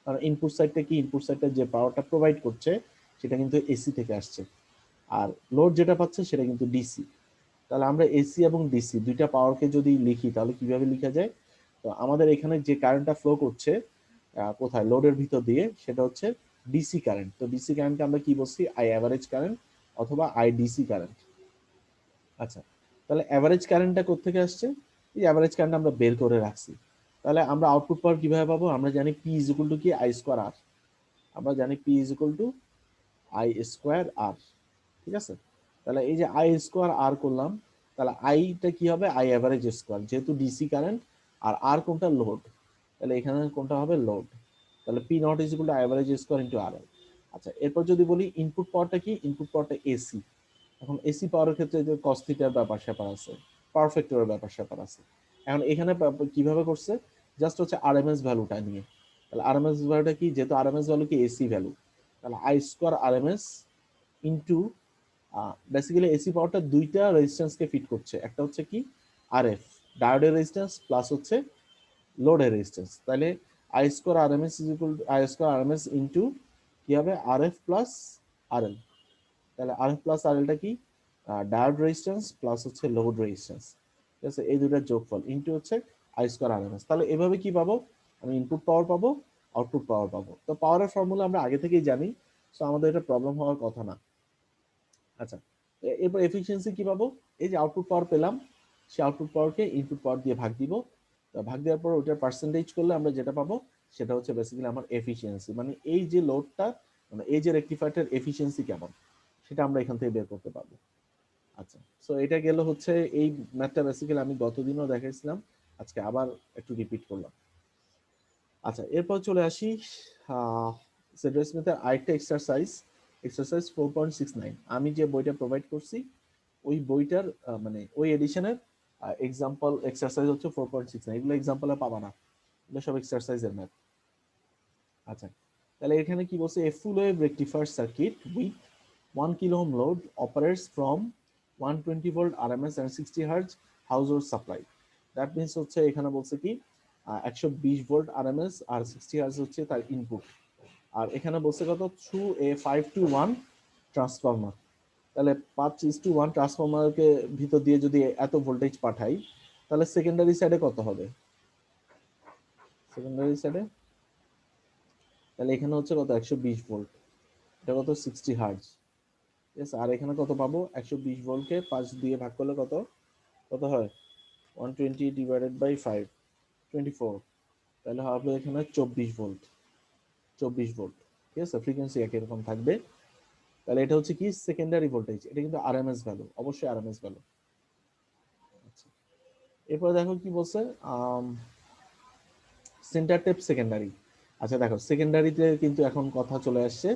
কারণ ইনপুট সাইডটা কি, ইনপুট সাইডটা যে পাওয়ারটা প্রোভাইড করছে সেটা কিন্তু এসি থেকে আসছে। আর লোড যেটা পাচ্ছে সেটা কিন্তু ডিসি। তাহলে আমরা এসি এবং ডিসি দুইটা পাওয়ারকে যদি লিখি তাহলে কিভাবে লেখা যায়? তো আমাদের এখানে যে কারেন্টটা ফ্লো করছে কোথায়, লোডের ভিতর দিয়ে, সেটা হচ্ছে ডিসি কারেন্ট। তো ডিসি কারেন্টকে আমরা কি বলছি, আই অ্যাভারেজ কারেন্ট অথবা আই ডিসি কারেন্ট। আচ্ছা, তাহলে অ্যাভারেজ কারেন্টটা কোত্থেকে আসছে, এই অ্যাভারেজ কারেন্ট আমরা বের করে রাখছি। তাহলে আমরা আউটপুট পাওয়ার কিভাবে পাবো, আমরা জানি পি ইজ ইকুয়াল টু কি, আই স্কোয়ার আর। আমরা জানি P is equal to I square R, ঠিক আছে। তাহলে এই যে আই স্কোয়ার আর করলাম, তাহলে আইটা কি হবে, আই অ্যাভারেজ স্কোয়ার, যেহেতু ডিসি কারেন্ট। আর আর কোনটা, লোড। তাহলে এখানে কোনটা হবে, লোড। তাহলে P not is equal to average square into R. আচ্ছা, এরপর যদি বলি ইনপুট পাওয়ারটা কি, ইনপুট পাওয়ারটা এসি। এখন এসি পাওয়ারের ক্ষেত্রে যে কস থিটার ব্যাপার স্যাপার আছে, পাওয়ার ফ্যাক্টরের ব্যাপার স্যাপার আছে। এখন এখানে কিভাবে করছে, জাস্ট হচ্ছে আরএমএস ভ্যালুটা নিয়ে। তাহলে আরএমএস ভ্যালুটা কি, যেহেতু আরএমএস ভ্যালু কি এসি ভ্যালু, তাহলে I square RMS into, basically AC পাওয়ারটা দুইটা রেজিস্ট্যান্সকে ফিট করছে, একটা হচ্ছে কি আরএফ ডায়োডের রেজিস্ট্যান্স, প্লাস হচ্ছে লোডের রেজিস্ট্যান্স। তাহলে I square RMS is equal to I square RMS into কি হবে, আরএফ প্লাস আরএল। তাহলে আরএফ প্লাস আরএলটা কি, ডায়োড রেজিস্ট্যান্স প্লাস হচ্ছে লোড রেজিস্ট্যান্স, ঠিক আছে, এই দুটার যোগফল ইনটু হচ্ছে আই স্কয়ার আরএমএস। তাহলে এভাবে কি পাবো, আমি ইনপুট পাওয়ার পাবো, আউটপুট পাওয়ার পাবো। তো পাওয়ারের ফর্মুলা আমরা আগে থেকেই জানি, সো আমাদের এটা প্রবলেম হওয়ার কথা না। আচ্ছা, এরপর এফিসিয়েন্সি কি পাবো, এই যে আউটপুট পাওয়ার পেলাম, সেই আউটপুট পাওয়ারকে ইনপুট পাওয়ার দিয়ে ভাগ দিব, তো ভাগ দেওয়ার পর ওটার পার্সেন্টেজ করলে আমরা যেটা পাবো সেটা হচ্ছে বেসিক্যালি আমার এফিসিয়েন্সি, মানে এই যে লোডটা, মানে এই যে রেকটিফায়ারটার এফিসিয়েন্সি কেমন সেটা আমরা এখান থেকে বের করতে পারবো। আচ্ছা, সো এটা গেল হচ্ছে এই ম্যাথটা বেসিক্যালি আমি গতদিনও দেখাইছিলাম, আজকে আবার একটু রিপিট করলাম। আচ্ছা, এরপর চলে আসি সেড্রাস স্মিথের আরেকটা এক্সারসাইজ, এক্সারসাইজ 4.69। আমি যে বইটা প্রোভাইড করছি ওই বইটার মানে ওই এডিশনের এক্সাম্পল এক্সারসাইজ হচ্ছে 4.69। এগুলো এক্সাম্পলে পাবা না, এগুলো সব এক্সারসাইজের ম্যাথ। আচ্ছা, তাহলে এখানে কি বলছে, a full wave rectifier circuit with 1 kilo ohm load operates from 120 volt RMS and 60 hertz household supply. That means হচ্ছে এখানে বলছে কি 120 ভোল্ট আরএমএস আর 60 হার্জ হচ্ছে তার ইনপুট, আর এখানে বলছে কত থ্রু এ 5:1 ট্রান্সফরমার। তাহলে 5:1 ট্রান্সফরমারকে ভিতর দিয়ে যদি এত ভোল্টেজ পাঠাই, তাহলে সেকেন্ডারি সাইডে কত হবে, সেকেন্ডারি সাইডে তাহলে এখানে হচ্ছে কত 120 ভোল্ট, এটা কত 60 হার্জ, ঠিক আছে। আর এখানে কত পাবো, 120 ভোল্টকে 5 দিয়ে ভাগ করলে কত কত হয়, 120 ডিভাইডেড বাই 5, 24, তাহলে হবে এখানে 24 ভোল্ট, 24 ভোল্ট, ঠিক আছে। ফ্রিকোয়েন্সি একই রকম থাকবে। তাহলে এটা হচ্ছে কি সেকেন্ডারি ভোল্টেজ, এটা কিন্তু আরএমএস ভ্যালু, অবশ্যই আরএমএস ভ্যালু। আচ্ছা, এরপর দেখো কি বলছে, সেন্টার টেপ সেকেন্ডারি। আচ্ছা দেখো, সেকেন্ডারিতে কিন্তু এখন কথা চলে আসছে,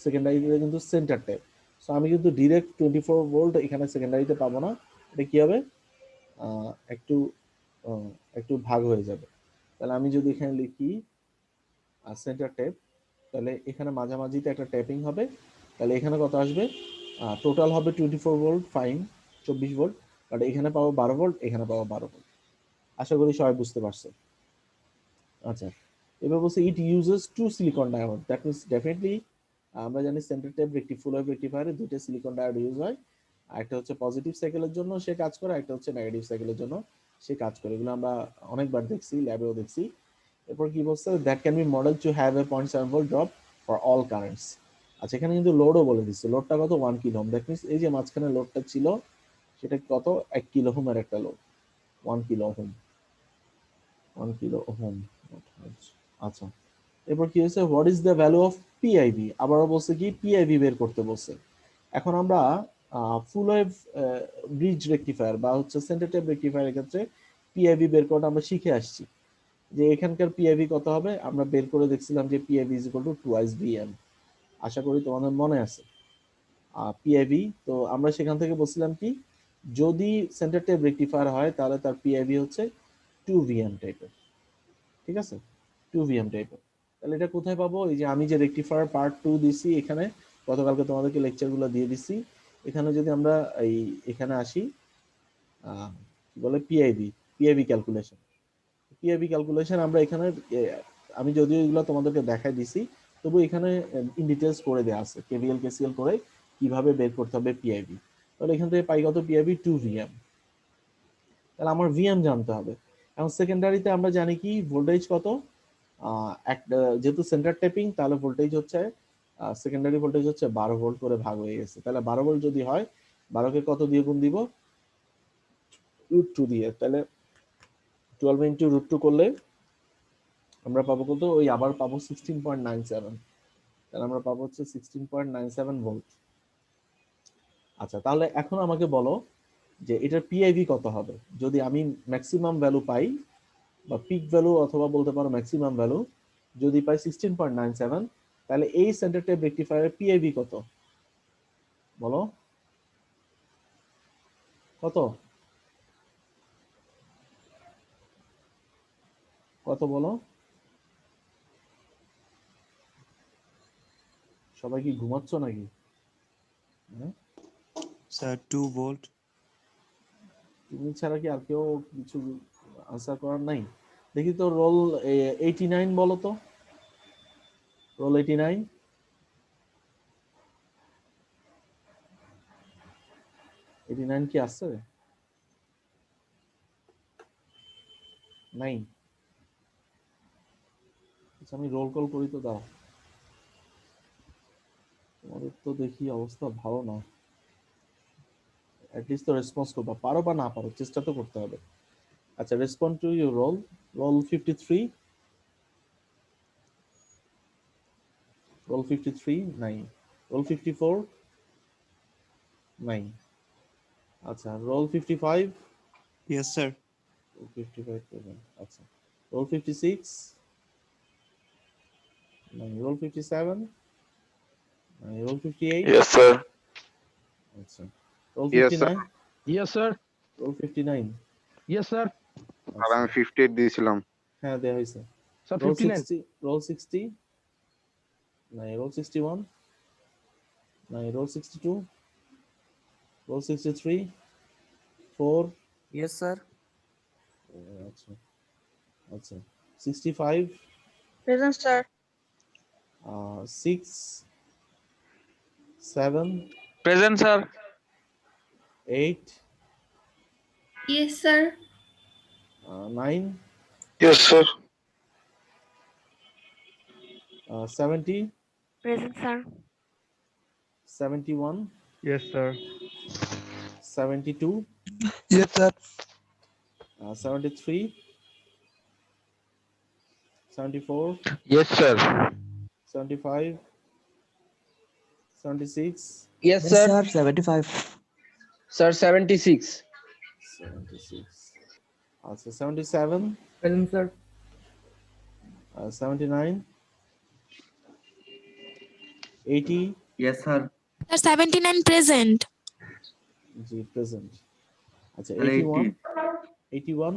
সেকেন্ডারিতে কিন্তু সেন্টার টেপ। সো আমি কিন্তু ডিরেক্ট 24 ভোল্ট এখানে সেকেন্ডারিতে পাবো না, এটা কি হবে একটু একটু ভাগ হয়ে যাবে। তাহলে আমি যদি এখানে লিখি সেন্টার টেপ, তাহলে এখানে মাঝামাঝিতে একটা ট্যাপিং হবে, তাহলে এখানে কত আসবে, টোটাল হবে 24 ভোল্ট, ফাইন 24 ভোল্ট, বাট এখানে পাবো 12 ভোল্ট, এখানে পাবো 12 ভোল্ট। আশা করি সবাই বুঝতে পারছে। আচ্ছা, এবার বলছে it uses two silicon diode, that means definitely আমরা জানি সেন্টার টেপ ফুল ওয়েভ রেকটিফায়ারে দুটো সিলিকন ডায়োড ইউজ হয়, একটা হচ্ছে পজিটিভ সাইকেলের জন্য সে কাজ করে, একটা হচ্ছে নেগেটিভ সাইকেলের জন্য সে কাজ করে, এগুলো আমরা অনেকবার দেখছি, ল্যাবেও দেখছি। এরপর কি বলছে, that can be model to have a 0.7 volt drop for all currents. আচ্ছা, এখানে কিন্তু লোডও বলে দিচ্ছে, লোডটা কত 1 কিলো ওহম, দ্যাট মিন্স এই যে মাঝখানে লোডটা ছিল সেটা কত 1 কিলো ওহমের একটা load, 1 kilo ohm, 1 kilo ohm. আচ্ছা, এরপর কি হয়েছে, what is the value of PIV, আবারও বলছে কি পিআইভি বের করতে বলছে। এখন আমরা ফুল ওয়েভ ব্রিজ রেকটিফায়ার বা হচ্ছে সেন্টার টেপ রেকটিফায়ারের ক্ষেত্রে পিআইভি বের করাটা আমরা শিখে আসছি, যে এখানকার পিআইভি কত হবে আমরা বের করে দেখছিলাম যে PIV is equal to 2 VM. আশা করি তোমাদের মনে আছে পিআইভি। তো আমরা সেখান থেকে বলছিলাম কি, যদি সেন্টার টেপ রেকটিফায়ার হয় তাহলে তার পিআইভি হচ্ছে 2 ভিএম টাইপের, ঠিক আছে, 2 ভিএম টাইপের। তাহলে এটা কোথায় পাবো, এই যে আমি যে রেকটিফায়ার পার্ট 2 দিছি এখানে, গতকালকে তোমাদেরকে লেকচারগুলো দিয়ে দিছি, এখানে যদি আমরা এই এখানে আসি কি বলে PIV, PIV calculation, PIV calculation আমরা এখানে আমি যদিও এগুলো তোমাদেরকে দেখাই দিছি, তবু এখানে ইন ডিটেলস করে দেওয়া আছে কেভিএল কেসিএল করে কিভাবে বের করতে হবে পিআইভি। তাহলে এখান থেকে পাই কত পিআইভি 2 ভিএম, তাহলে আমার ভিএম জানতে হবে। এখন সেকেন্ডারিতে আমরা জানি কি ভোল্টেজ কত, যেহেতু সেন্টার টেপিং তাহলে ভোল্টেজ হচ্ছে সেকেন্ডারি ভোল্টেজ হচ্ছে 12 ভোল্ট করে ভাগ হয়ে গেছে, তাহলে 12 ভোল্ট যদি হয় 12কে কত দিয়ে গুণ দিব, √2 দিয়ে, তাহলে 12 ইন্টু √2 করলে আমরা পাবো কত, ওই আবার পাবো 16.97, তাহলে আমরা পাবো হচ্ছে 16.97 ভোল্ট। আচ্ছা, তাহলে এখন আমাকে বলো যে এটার পিআইভি কত হবে, যদি আমি ম্যাক্সিমাম ভ্যালু পাই বা পিক ভ্যালু অথবা বলতে পারো ম্যাক্সিমাম ভ্যালু যদি পাই 16.97, তাহলে এই সেন্টার টেপ রেকটিফায়ারের পিআইভি কত বলো, কত কত বলো, সবাই কি ঘুমাচ্ছ নাকি? হ্যাঁ? Sir 2 volt. তুমি ছাড়া কি আর কেউ কিছু আনসার করার নাই? দেখি তো রোল 89 বলো তো, রোল 89। 89 কি আছে? নাই। আচ্ছা আমি রোল কল করি তো, দাও। তোমাদের তো দেখি অবস্থা ভালো না। অ্যাটলিস্ট তো রেসপন্স করবা, পারো বা না পারো, চেষ্টা তো করতে হবে। আচ্ছা, respond to your roll. Roll 53, roll 53 নাই, রোল 54 নাই। আচ্ছা, roll 55, yes sir. Roll 55 present। আচ্ছা, রোল 56 নাই, রোল 57 নাই, রোল 58। Yes, sir. আচ্ছা, roll Yes, sir. 59, Yes, sir. Roll 59। Yes, sir. আর আচ্ছা, আমি 58 দিয়েছিলাম। হ্যাঁ দেয়া হয়েছে। Sir, roll 59. 60, রোল 60 নাই, রোল 61 নাই, রোল 62, রোল 63, 4। Yes, sir. আচ্ছা আচ্ছা, 65, Present, sir. 6, 7, Present, sir. 8, Yes, sir. 9, Yes, sir. 70, Present, sir. 71, Yes, sir. 72, Yes, sir. 73, 74, Yes, sir. 75, 76, Yes, Yes, sir. sir. 75. Sir, 76. 76, আচ্ছা 77, Present, sir. 79, 80, Yes, sir. Sir, 79 present. জি present. আচ্ছা, Sir, 81, 80. 81,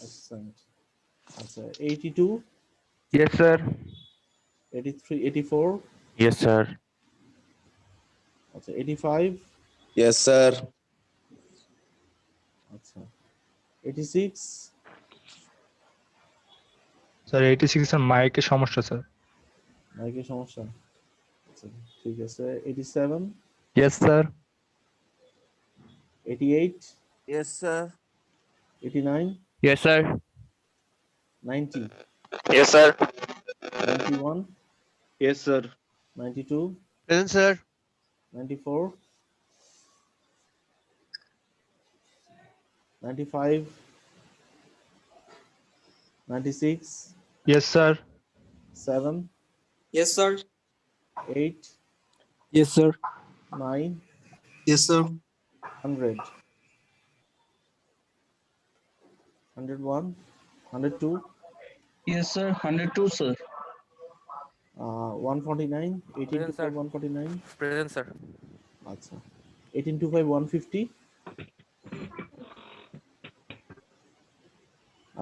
excellent। আচ্ছা, 82, Yes, sir. 83, 84, Yes, sir. আচ্ছা 85, Yes, sir. আচ্ছা 86, Sir, 86 এর মাইকের সমস্যা sir. মাইকের সমস্যা। আচ্ছা ঠিক আছে, 87, Yes, sir. 88, Yes, sir. 89, Yes, sir. 90, Yes, sir. 91, Yes, sir. 92, Present, sir. 94, 95, 96, Yes, sir. 7, Yes, sir. 8, Yes, sir. 9, Yes, sir. 100, 101, 102, Yes, sir. 102, sir. 149, 18 to Present, sir. 5, 149, Present, sir. আচ্ছা 18 to 5, 150,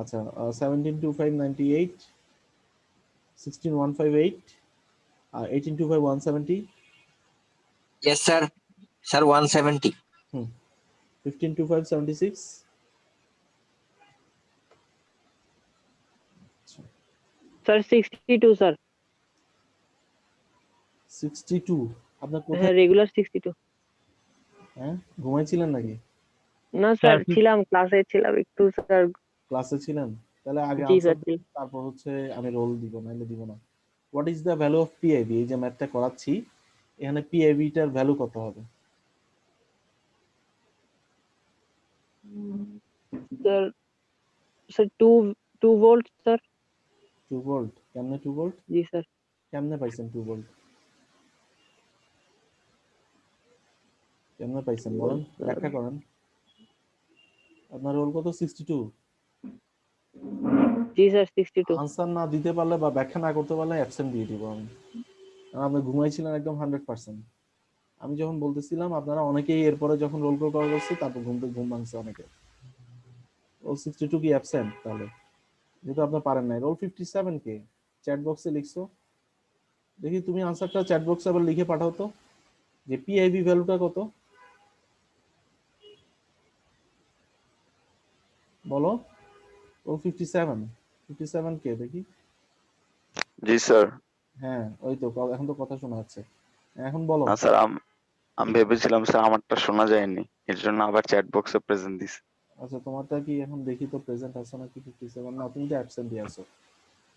আচ্ছা 17 to 5, 98, 16, 158, 18 to 5, 170, Yes, sir. Sir, 170. 15 to 5, 76, sir 62 sir 62। আপনার হ্যাঁ কোথায়? Regular 62 হ্যাঁ, ঘুমাইছিলেন নাকি? না sir ছিলাম ক্লাসে ছিলাম একটু স্যার ক্লাসে ছিলেন? তাহলে আগে জি আনসার স্যার তারপর হচ্ছে আমি রোল দিব, নাহলে দিব না। What is the value of PIB? এই যে ম্যাথটা করাচ্ছি, এখানে পিআইবিটার ভ্যালু কত হবে? Sir sir 2 volt sir 2 volt. কেমনে 2 ভোল্ট? জি স্যার কেমনে পাইছেন 2 ভোল্ট? কেমনে পাইছেন বলেন, ব্যাখ্যা করেন। আপনার রোল কত? 62। জি স্যার 62 আনসার না দিতে পারলে বা ব্যাখ্যা না করতে পারলে অ্যাবসেন্ট দিয়ে দিব আমি। কারণ আপনি ঘুমাইছিলেন একদম 100%। আমি যখন বলতেছিলাম আপনারা অনেকেই এরপরে যখন রোল কল করা করছি তারপর ঘুম ভাঙছে অনেকে। রোল 62 কি অ্যাবসেন্ট? তাহলে যেহেতু আপনি পারেন নাই। রোল 57 কে চ্যাট বক্সে লিখছো, দেখি তুমি আনসারটা চ্যাট বক্সে আবার লিখে পাঠাও তো, যে পিআইবি ভ্যালুটা কত বলো। রোল 57 কে দেখি। জি স্যার। হ্যাঁ ওই তো, এখন তো কথা শোনা যাচ্ছে। এখন বলো। না স্যার, আমি ভেবেছিলাম স্যার আমারটা শোনা যায়নি, এর জন্য আবার চ্যাট বক্সে প্রেজেন্ট দিছি। আচ্ছা, তোমারটা কি এখন দেখি তো প্রেজেন্ট আছে নাকি 57? না, তুমি তো অ্যাবসেন্ট দিয়ে আছো।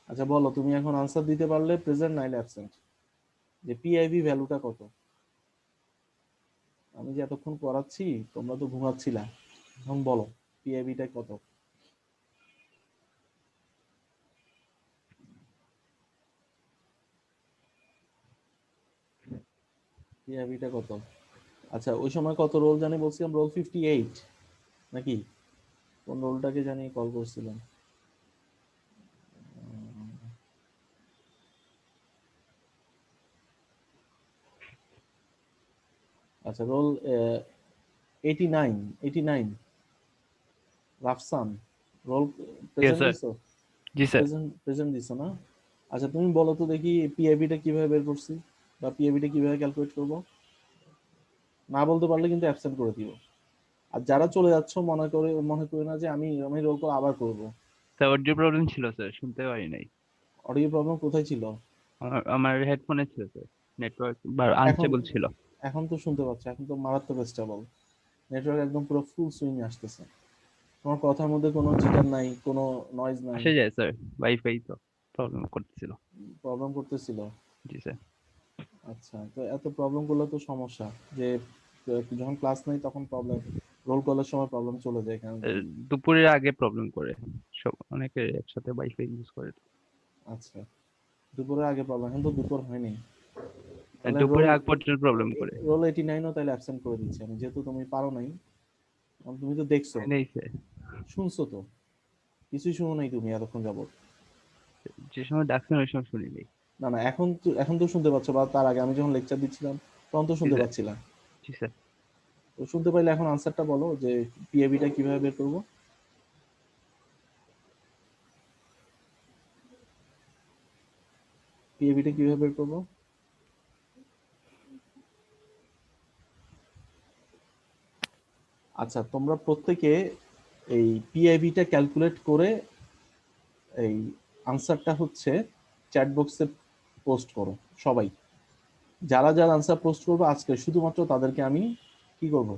আচ্ছা বলো, তুমি এখন আনসার দিতে পারলে প্রেজেন্ট, নাইলে অ্যাবসেন্ট। যে পিআইভি ভ্যালুটা কত? আমি যে এতক্ষণ পড়াচ্ছি তোমরা তো ঘুমাচ্ছিলা, এখন বলো পিআইভিটা কত? পিআইভিটা কত? আচ্ছা, ওই সময় কত রোল জানি বলছিলাম? রোল 58 নাকি? কোন রোলটাকে জানি কল করছিলাম? আচ্ছা, roll 89 Rafsan roll Yes, present sir. দিছো? জি স্যার। প্রেজেন্ট দিছো না? আচ্ছা, তুমি বলো তো দেখি পিআইভিটা কিভাবে বের করছি, বা পিআইভিটা কিভাবে ক্যালকুলেট করব? না বলতে পারলে কিন্তু অ্যাবসেন্ট করে দিও। আর যারা চলে যাচ্ছ মনে করে না যে আমি আমি রোল কল আবার করব। স্যার অডিও প্রবলেম ছিল স্যার, শুনতে পারি নাই। অডিও প্রবলেম কোথায় ছিল? আমার হেডফোনে ছিল স্যার, নেটওয়ার্ক বা এখন আনস্টেবল ছিল। এখন তো শুনতে পাচ্ছ, এখন তো মারাত্মক স্টেবল, নেটওয়ার্ক একদম পুরো ফুল সুইং আসতেছে। তোমার কথার মধ্যে কোনো জিটার নাই, কোনো নয়েজ নাই। আসে যায় স্যার, ওয়াইফাই তো প্রবলেম করতেছিল। প্রবলেম করতেছিল? জি স্যার। আচ্ছা, তো এত প্রবলেম করলে তো সমস্যা, যে যখন ক্লাস নাই তখন প্রবলেম, রোল কলের সময় প্রবলেম চলে যায় কেন জানি। দুপুরের আগে প্রবলেম করে, সব অনেকে একসাথে ওয়াইফাই ইউজ করে। আচ্ছা, দুপুরের আগে প্রবলেম, এখন তো দুপুর হয়নি। তাহলে দুপুরের আগ পর্যন্ত প্রবলেম করে। রোল 89ও তাহলে অ্যাবসেন্ট করে দিচ্ছি আমি, যেহেতু তুমি পারো নাই। কারণ তুমি তো দেখছো, নেই স্যার, শুনছো তো, কিছুই শুনো নাই তুমি এতক্ষণ যাবত। যে সময় ডাকছেন ওই সময় শুনি নেই। না না, এখন তো শুনতে পাচ্ছ, বা তার আগে আমি যখন লেকচার দিচ্ছিলাম তখন তো জি শুনতে স্যার। পাচ্ছিলা? জি স্যার। তো শুনতে পাইলে এখন আনসারটা বলো যে পিএবিটা কিভাবে বের করবো। পিএবিটা কিভাবে বের করবো? আচ্ছা, তোমরা প্রত্যেকে এই পিআইবিটা ক্যালকুলেট করে এই আনসারটা হচ্ছে চ্যাট বক্সে পোস্ট করো সবাই। যারা যারা আনসার পোস্ট করবে আজকে শুধুমাত্র তাদেরকে আমি কি করব,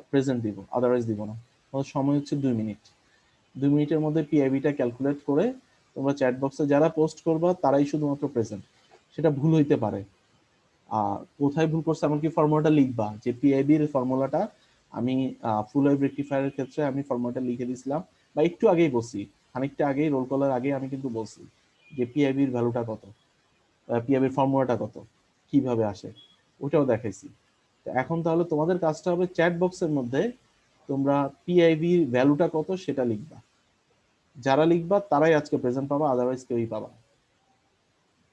প্রেজেন্ট দিব, আদারওয়াইজ দিব না। আমাদের সময় হচ্ছে 2 মিনিট। 2 মিনিটের মধ্যে পিআইবিটা ক্যালকুলেট করে তোমরা চ্যাট বক্সে যারা পোস্ট করবা তারাই শুধুমাত্র প্রেজেন্ট। সেটা ভুল হইতে পারে, আর কোথায় ভুল করছে এমনকি ফর্মুলাটা লিখবা, যে পিআইবির ফর্মুলাটা আমি ফুল ওয়েভ রেকটিফায়ারের ক্ষেত্রে আমি ফর্মুলাটা লিখে দিয়েছিলাম, বা একটু আগেই বলছি, খানিকটা আগেই রোল কলার আগে আমি কিন্তু বলছি যে পিআইবির ভ্যালুটা কত, পিআইবির ফর্মুলাটা কত, কিভাবে আসে, ওটাও দেখাইছি। তো এখন তাহলে তোমাদের কাজটা হবে চ্যাট বক্সের মধ্যে তোমরা পিআইবির ভ্যালুটা কত সেটা লিখবা। যারা লিখবা তারাই আজকে প্রেজেন্ট পাবা, আদারওয়াইজ কেউই পাবা।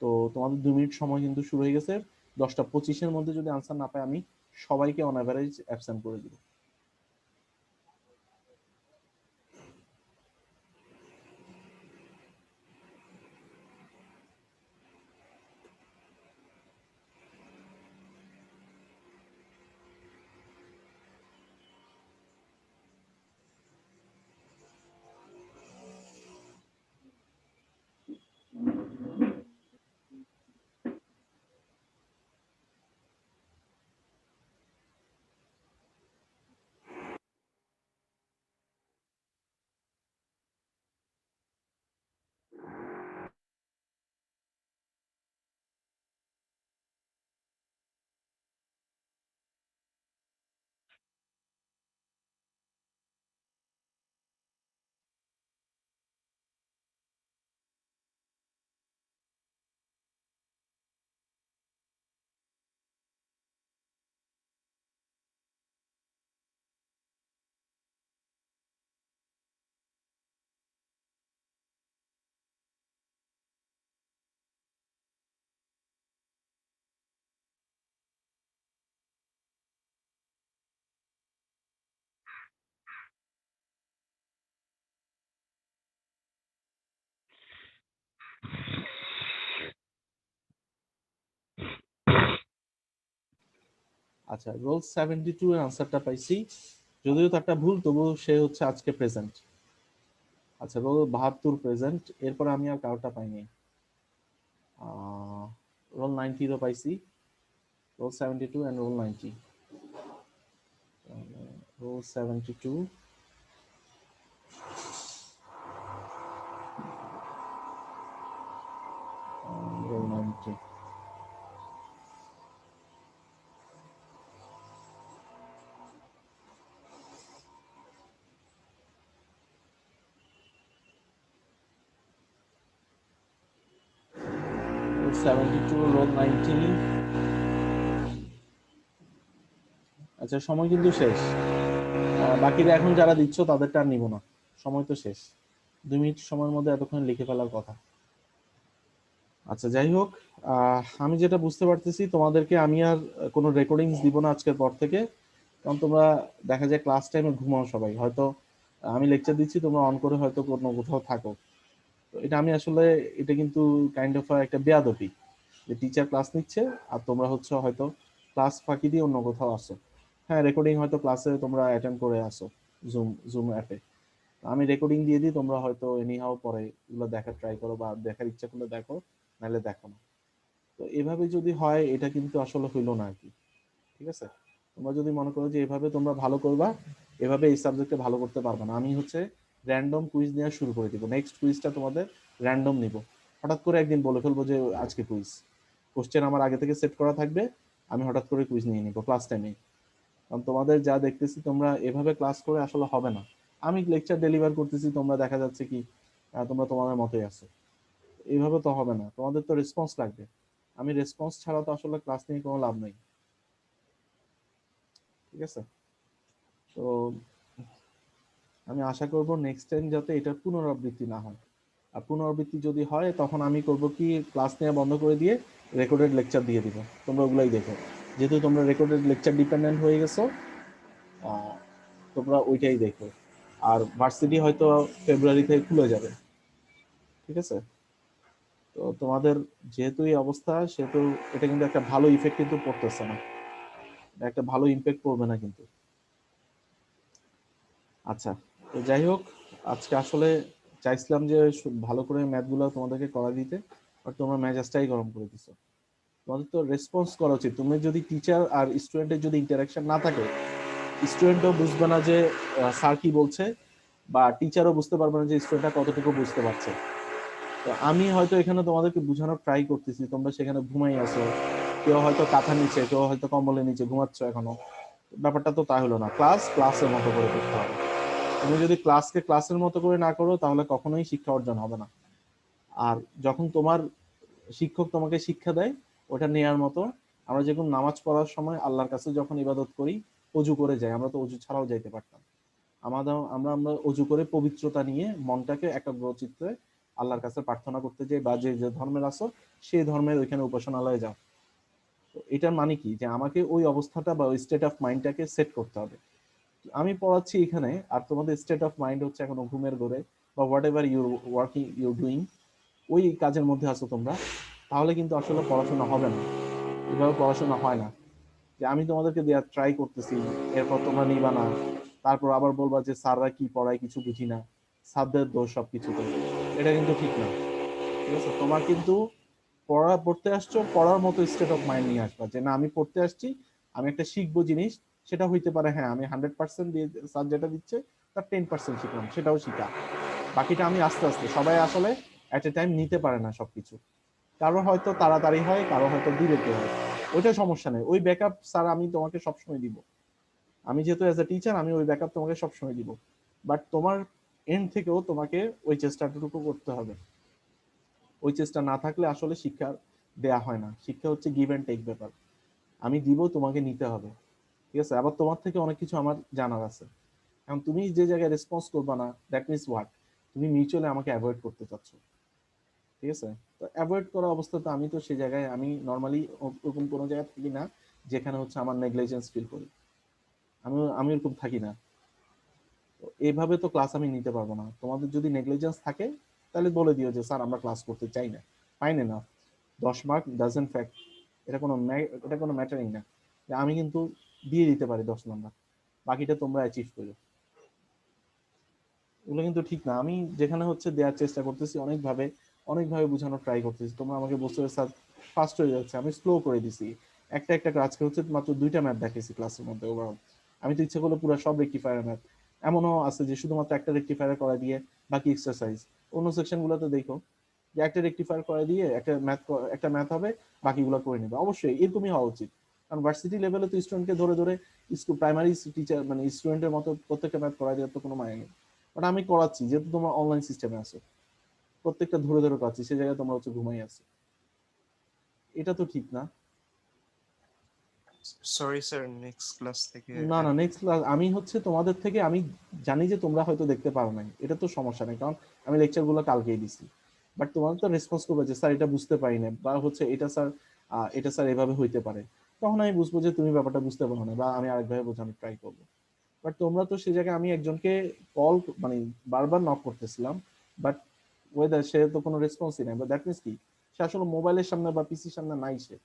তো তোমাদের 2 মিনিট সময় কিন্তু শুরু হয়ে গেছে। 10টা 25-এর মধ্যে যদি আনসার না পাই আমি সবাইকে অন অ্যাভারেজ অ্যাবসেন্ট করে দিব। আচ্ছা, রোল 72 এর আনসারটা পাইছি, যদিও তারটা ভুল, তবুও সে হচ্ছে আজকে প্রেজেন্ট। আচ্ছা, রোল 72 প্রেজেন্ট, এরপর আমি আর কারোটা পাইনি। রোল 90 পাইছি, roll 72 and roll 90. Roll 72 and roll 90. Roll 72, roll 90. আচ্ছা, সময় কিন্তু শেষ। বাকিরা এখন যারা দিচ্ছ তাদেরটা আর নিব না, সময় তো শেষ। 2 মিনিট সময়ের মধ্যে এতক্ষণ লিখে ফেলার কথা। আচ্ছা, যাই হোক, আমি যেটা বুঝতে পারতেছি, তোমাদেরকে আমি আর কোনো রেকর্ডিংস দিব না আজকের পর থেকে, কারণ তোমরা দেখা যায় ক্লাস টাইমে ঘুমাও সবাই, হয়তো আমি লেকচার দিচ্ছি তোমরা অন করে হয়তো কোনো কোথাও থাকো। তো এটা আমি আসলে, এটা কিন্তু কাইন্ড অফ একটা বেয়াদবি যে টিচার ক্লাস নিচ্ছে আর তোমরা হচ্ছে হয়তো ক্লাস ফাঁকি দিয়ে অন্য কোথাও আসো। হ্যাঁ, রেকর্ডিং হয়তো ক্লাসে তোমরা অ্যাটেন্ড করে আসো জুম অ্যাপে, আমি রেকর্ডিং দিয়ে দিই, তোমরা হয়তো এনিহাও পরে এগুলো দেখার ট্রাই করো বা দেখার ইচ্ছা করলে দেখো, নাহলে দেখো না। তো এভাবে যদি হয় এটা কিন্তু আসলে হইলো না আর কি, ঠিক আছে? তোমরা যদি মনে করো যে এভাবে তোমরা ভালো করবা, এভাবে এই সাবজেক্টে ভালো করতে পারবে না। আমি হচ্ছে র্যান্ডম কুইজ নেওয়া শুরু করে দিব। নেক্সট কুইজটা তোমাদের র্যান্ডম নিব, হঠাৎ করে একদিন বলে ফেলবো যে আজকে কুইজ। কোশ্চেন আমার আগে থেকে সেট করা থাকবে, আমি হঠাৎ করে কুইজ নিয়ে নিব ক্লাস টাইমে। কারণ তোমাদের যা দেখতেছি তোমরা এভাবে ক্লাস করে আসলে হবে না। আমি লেকচার ডেলিভার করতেছি, তোমরা দেখা যাচ্ছে কি তোমরা তোমাদের মতোই আছো, এইভাবে তো হবে না। তোমাদের তো রেসপন্স লাগবে। আমি রেসপন্স ছাড়া তো আসলে ক্লাস নিয়ে কোনো লাভ নেই, ঠিক আছে? তো আমি আশা করব নেক্সট টাইম যাতে এটা পুনরাবৃত্তি না হয়। আর পুনরাবৃত্তি যদি হয় তখন আমি করব কি, ক্লাস নেওয়া বন্ধ করে দিয়ে রেকর্ডেড লেকচার দিয়ে দিব, তোমরা ওগুলাই দেখো। যেহেতু তোমরা রেকর্ডেড লেকচার ডিপেন্ডেন্ট হয়ে গেছো, তোমরা ওইটাই দেখো। আর ভার্সিটি হয়তো ফেব্রুয়ারি থেকে খুলে যাবে, ঠিক আছে? তো তোমাদের যেহেতু এই অবস্থা, সেহেতু এটা কিন্তু একটা ভালো ইফেক্ট কিন্তু পড়তেছে না, একটা ভালো ইমপ্যাক্ট পড়বে না কিন্তু। আচ্ছা, তো যাই হোক, আজকে আসলে চাইছিলাম যে ভালো করে ম্যাথগুলো তোমাদেরকে করা দিতে, আর তোমরা মেজাজটাই গরম করে দিছো। তোমাদের তো রেসপন্স করা উচিত। তুমি যদি টিচার আর স্টুডেন্টের যদি ইন্টারাকশন না থাকে, স্টুডেন্টও বুঝবে না যে স্যার কি বলছে, বা টিচারও বুঝতে পারবে না যে স্টুডেন্টটা কতটুকু বুঝতে পারছে। তো আমি হয়তো এখানে তোমাদেরকে বোঝানোর ট্রাই করতেছি, তোমরা সেখানে ঘুমাই আছো, কেউ হয়তো কাঁথা নিচে, কেউ হয়তো কম্বলের নিচে ঘুমাচ্ছ এখনো। ব্যাপারটা তো তা হলো না। ক্লাসের মতো করে করতে হবে। তুমি যদি ক্লাসকে ক্লাসের মতো করে না করো, তাহলে কখনোই শিক্ষা অর্জন হবে না। আর যখন তোমার শিক্ষক তোমাকে শিক্ষা দেয়, ওটা নেয়ার মতো। আমরা যেরকম নামাজ পড়ার সময় আল্লাহর কাছে যখন ইবাদত করি, অজু করে যাই, আমরা তো অজু ছাড়াও যাইতে পারতাম। আমরা অজু করে পবিত্রতা নিয়ে মনটাকে একাগ্রচিত্তে আল্লাহর কাছে প্রার্থনা করতে যাই, বা যে যে ধর্মের আসো সেই ধর্মের ওইখানে উপাসনালয়ে যাও। তো এটার মানে কি, যে আমাকে ওই অবস্থাটা বা ওই স্টেট অফ মাইন্ডটাকে সেট করতে হবে। আমি পড়াচ্ছি এখানে, আর তোমাদের স্টেট অফ মাইন্ড হচ্ছে এখন ঘুমের ঘরে বা whatever your working you doing, ওই কাজের মধ্যে আছো তোমরা, তাহলে কিন্তু আসলে পড়াশোনা হবে না। এভাবে পড়াশোনা হয় না যে আমি তোমাদেরকে দেওয়ার ট্রাই করতেছি, এরপর তোমরা নিবা না, তারপর আবার বলবা যে স্যাররা কি পড়ায় কিছু বুঝি না, স্যারদের দোষ সবকিছুতে। এটা কিন্তু ঠিক না, ঠিক আছে? তোমার কিন্তু পড়তে আসছো, পড়ার মতো স্টেট অফ মাইন্ড নিয়ে আসবা, যে না আমি পড়তে আসছি, আমি একটা শিখবো জিনিস। সেটা হইতে পারে হ্যাঁ আমি 100% দিয়ে স্যার যেটা দিচ্ছে তার 10% শিখলাম, সেটাও শিখা। বাকিটা আমি আস্তে আস্তে, সবাই আসলে এট এ টাইম নিতে পারে না সবকিছু। কারো হয়তো তাড়াতাড়ি হয়, কারো হয়তো ধীরেতে হয়, ওইটা সমস্যা নেই। ওই ব্যাকআপ স্যার আমি তোমাকে সবসময় দিব। আমি যেহেতু অ্যাজ এ টিচার, আমি ওই ব্যাকআপ তোমাকে সবসময় দিব। বাট তোমার এন্ড থেকেও তোমাকে ওই চেষ্টাটুকু করতে হবে। ওই চেষ্টা না থাকলে আসলে শিক্ষা দেয়া হয় না। শিক্ষা হচ্ছে গিভ অ্যান্ড টেক ব্যাপার। আমি দিব, তোমাকে নিতে হবে, ঠিক আছে? আবার তোমার থেকে অনেক কিছু আমার জানার আছে। এখন তুমি যে জায়গায় রেসপন্স করবা না, দ্যাট মিনস হোয়াট, তুমি মিউচুয়ালি আমাকে অ্যাভয়েড করতে চাচ্ছ, ঠিক আছে? তো অ্যাভয়েড করা অবস্থাতে আমি তো সেই জায়গায়, আমি নর্মালি ওরকম কোনো জায়গায় থাকি না যেখানে হচ্ছে আমার নেগলিজেন্স ফিল করি। আমি ওরকম থাকি না। তো এইভাবে তো ক্লাস আমি নিতে পারবো না। তোমাদের যদি নেগলিজেন্স থাকে, তাহলে বলে দিও যে স্যার আমরা ক্লাস করতে চাই না, ফাইন না। 10 মার্ক ডাজেন্ট ফ্যাক্ট, এটা কোনো ম্যাটারিং না। যে আমি কিন্তু দিয়ে দিতে পারি 10 নাম্বার, বাকিটা তোমরা অ্যাচিভ করো। এগুলো কিন্তু ঠিক না। আমি যেখানে হচ্ছে দেওয়ার চেষ্টা করতেছি, অনেকভাবে বোঝানোর ট্রাই করতেছি, তোমরা আমাকে বলছো স্যার ফাস্ট হয়ে যাচ্ছে, আমি স্লো করে দিছি। একটা আজকে হচ্ছে মাত্র 2টা ম্যাথ দেখাইছি ক্লাসের মধ্যে ওভারঅল। আমি তো ইচ্ছা করলে পুরো সব রেকটিফায়ার ম্যাথ, এমনও আছে যে শুধুমাত্র একটা রেকটিফায়ার করা দিয়ে বাকি এক্সারসাইজ। অন্য সেকশনগুলোতে দেখো যে একটা রেকটিফায়ার করা দিয়ে একটা ম্যাথ হবে, বাকিগুলো করে নেবে। অবশ্যই এরকমই হওয়া উচিত, কারণ ভার্সিটি লেভেলে তো স্টুডেন্টকে ধরে স্কুল প্রাইমারি টিচার মানে স্টুডেন্টের মতো প্রত্যেকটা ম্যাথ করাই দেওয়ার তো কোনো মানে নেই। বাট আমি করাচ্ছি যেহেতু তোমরা অনলাইন সিস্টেমে আছো, প্রত্যেকটা ধরে করাচ্ছি, সেই জায়গায় তোমরা হচ্ছে ঘুমাই আছো, এটা তো ঠিক না। সরি স্যার, নেক্সট ক্লাস থেকে না না, নেক্সট ক্লাস আমি হচ্ছে তোমাদের থেকে, আমি জানি যে তোমরা হয়তো দেখতে পারো নাই, এটা তো সমস্যা নেই, কারণ আমি লেকচারগুলো কালকেই দিছি। বাট তোমাদের তো রেসপন্স করবে যে স্যার এটা বুঝতে পারি না, বা হচ্ছে এটা স্যার এভাবে হইতে পারে, তখন আমি বুঝবো যে তুমি ব্যাপারটা বুঝতে পারো না, বা আমি আরেকভাবে বোঝানোর ট্রাই করবো। বাট তোমরা তো সেই জায়গায়, আমি একজনকে কল মানে বারবার নক করতেছিলাম, বাট ওয়েদার সে তো কোনো রেসপন্সই নাই। বাট দ্যাট মিনস কি, সে আসলে মোবাইলের সামনে বা পিসির সামনে নাই, সে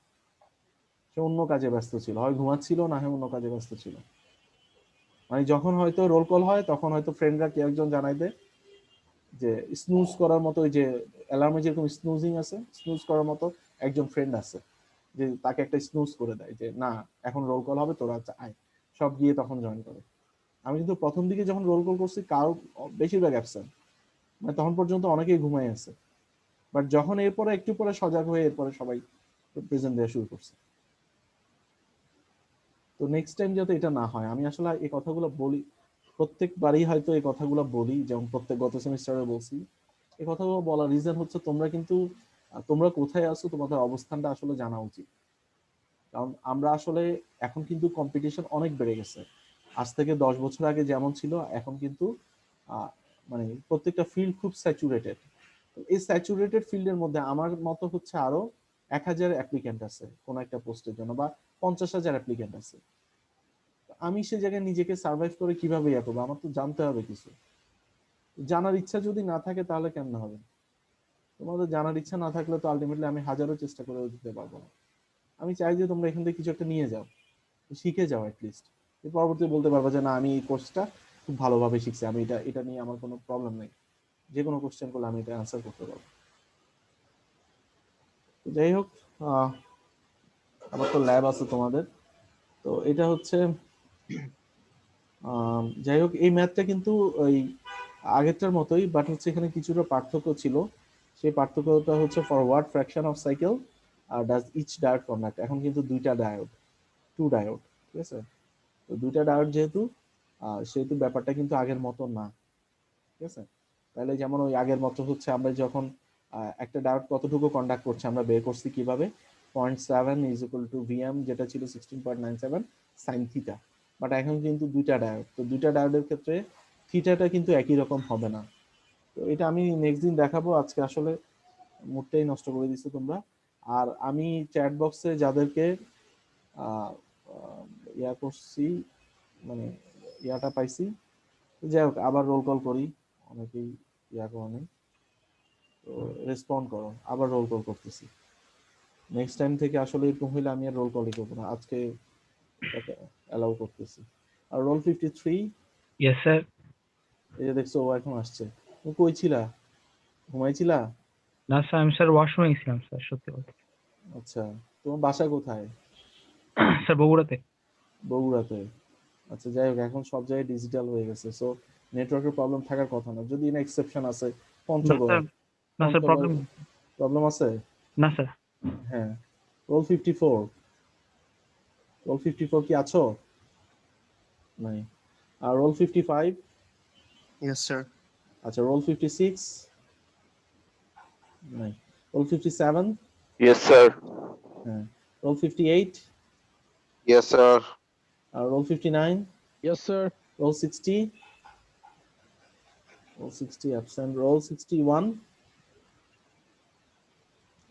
অন্য কাজে ব্যস্ত ছিল, হয় ঘুমাচ্ছিল না হয় অন্য কাজে ব্যস্ত ছিল। মানে যখন হয়তো রোল কল হয় তখন হয়তো ফ্রেন্ডরা কেউ একজন জানাই দেয় যে স্নুজ করার মতো, ওই যে অ্যালার্মে যেরকম স্নুজিং আছে, স্নুজ করার মতো একজন ফ্রেন্ড আছে, যে তাকে একটা স্নুজ করে দেয় যে না এখন রোল কল হবে, তোরা আয়, সব গিয়ে তখন জয়েন করে। আমি কিন্তু প্রথম দিকে যখন রোল কল করছি কারো বেশিরভাগ অ্যাবসেন্ট, মানে তখন পর্যন্ত অনেকেই ঘুমাই আছে। বাট যখন এরপরে একটু পরে সজাগ হয়ে এরপরে সবাই প্রেজেন্ট দেওয়া শুরু করছে। তো নেক্সট টাইম যাতে এটা না হয়, আমি আসলে এই কথাগুলো বলি প্রত্যেকবারই, হয়তো এই কথাগুলো বলি, যেমন গত সেমিস্টারে বলছি। এই কথাগুলো বলার রিজন হচ্ছে তোমরা কোথায় আছো, তোমাদের অবস্থানটা আসলে জানা উচিত। কারণ আমরা আসলে এখন কিন্তু কম্পিটিশন অনেক বেড়ে গেছে, আজ থেকে 10 বছর আগে যেমন ছিল এখন কিন্তু মানে প্রত্যেকটা ফিল্ড খুব স্যাচুরেটেড। এই স্যাচুরেটেড ফিল্ডের মধ্যে আমার মতো হচ্ছে আরো 1000 অ্যাপ্লিক্যান্ট আছে কোন একটা পোস্টের জন্য, বা 50,000 অ্যাপ্লিক্যান্ট আছে। আমি সে জায়গায় নিজেকে সার্ভাইভ করে কিভাবে ইয়ে করবো, আমার তো জানতে হবে কিছু। জানার ইচ্ছা যদি না থাকে তাহলে কেমন হবে? তোমাদের জানার ইচ্ছা না থাকলে তো আলটিমেটলি আমি হাজারো চেষ্টা করে দিতে পারবো না। আমি চাই যে তোমরা এখান থেকে কিছু একটা নিয়ে যাও, শিখে যাও অ্যাটলিস্ট। পরবর্তী বলতে পারবো যে না আমি এই কোর্সটা খুব ভালোভাবে শিখছি, আমি এটা নিয়ে আমার কোনো প্রবলেম নেই, যে কোনো কোশ্চেন করলে আমি এটা অ্যান্সার করতে পারবো। যাই হোক, আবার তো ল্যাব আছে তোমাদের, তো এটা হচ্ছে যাই হোক, এই ম্যাথটা কিন্তু ওই আগেরটার মতোই, বাট হচ্ছে এখানে কিছুটা পার্থক্য ছিল। সেই পার্থক্যটা হচ্ছে for what fraction of cycle does each diode conduct. এখন কিন্তু দুইটা ডায়োড, 2 ডায়োড, ঠিক আছে? তো দুইটা ডায়োড যেহেতু সেহেতু ব্যাপারটা কিন্তু আগের মতো না, ঠিক আছে? তাহলে যেমন ওই আগের মতো হচ্ছে আমরা যখন একটা ডায়োড কতটুকু কন্ডাক্ট করছে আমরা বের করছি কিভাবে, 0.7 ইজ ইকুয়াল টু ভিএম, যেটা ছিল 16.97 সাইন থিটা। বাট এখন কিন্তু দুইটা ডায়োড, তো দুইটা ডায়োডের ক্ষেত্রে থিটাটা কিন্তু একই রকম হবে না। তো এটা আমি নেক্সট দিন দেখাবো, আজকে আসলে মুডটাই নষ্ট করে দিচ্ছ তোমরা। আর আমি চ্যাট বক্সে যাদেরকে ইয়া করছি, মানে ইয়াটা পাইছি, যাই হোক আবার রোল কল করি, অনেকেই ইয়া করে, তো রেসপন্ড করো, আবার রোল কল করতেছি। নেক্সট টাইম থেকে আসলে এরকম হইলে আমি আর রোল কলই করবো না, আজকে এটাকে অ্যালাউ করতেছি। আর রোল 53, ইয়েস স্যার। এই যে দেখছো ও এখন আসছে। তুমি কই ছিলা, ঘুমাইছিলা? না স্যার, আমি স্যার ওয়াশরুমে গেছিলাম স্যার, সত্যি কথা। আচ্ছা, তোমার বাসা কোথায়? স্যার বগুড়াতে। বগুড়াতে। আচ্ছা, যাই হোক এখন সব জায়গায় ডিজিটাল হয়ে গেছে, সো নেটওয়ার্কের প্রবলেম থাকার কথা না, যদি না এক্সেপশন আছে না পঞ্চগড়। স্যার, না স্যার, প্রবলেম প্রবলেম আছে? না স্যার। হ্যাঁ, রোল 54, রোল 54 কি আছো? নাই। আর রোল 55? Yes sir. আচ্ছা, রোল 56? নাই। রোল 57? Yes, sir. হ্যাঁ। রোল 58? Yes, sir. আর roll 59? Yes, sir. Roll 60? Roll 60 absent. Roll 61?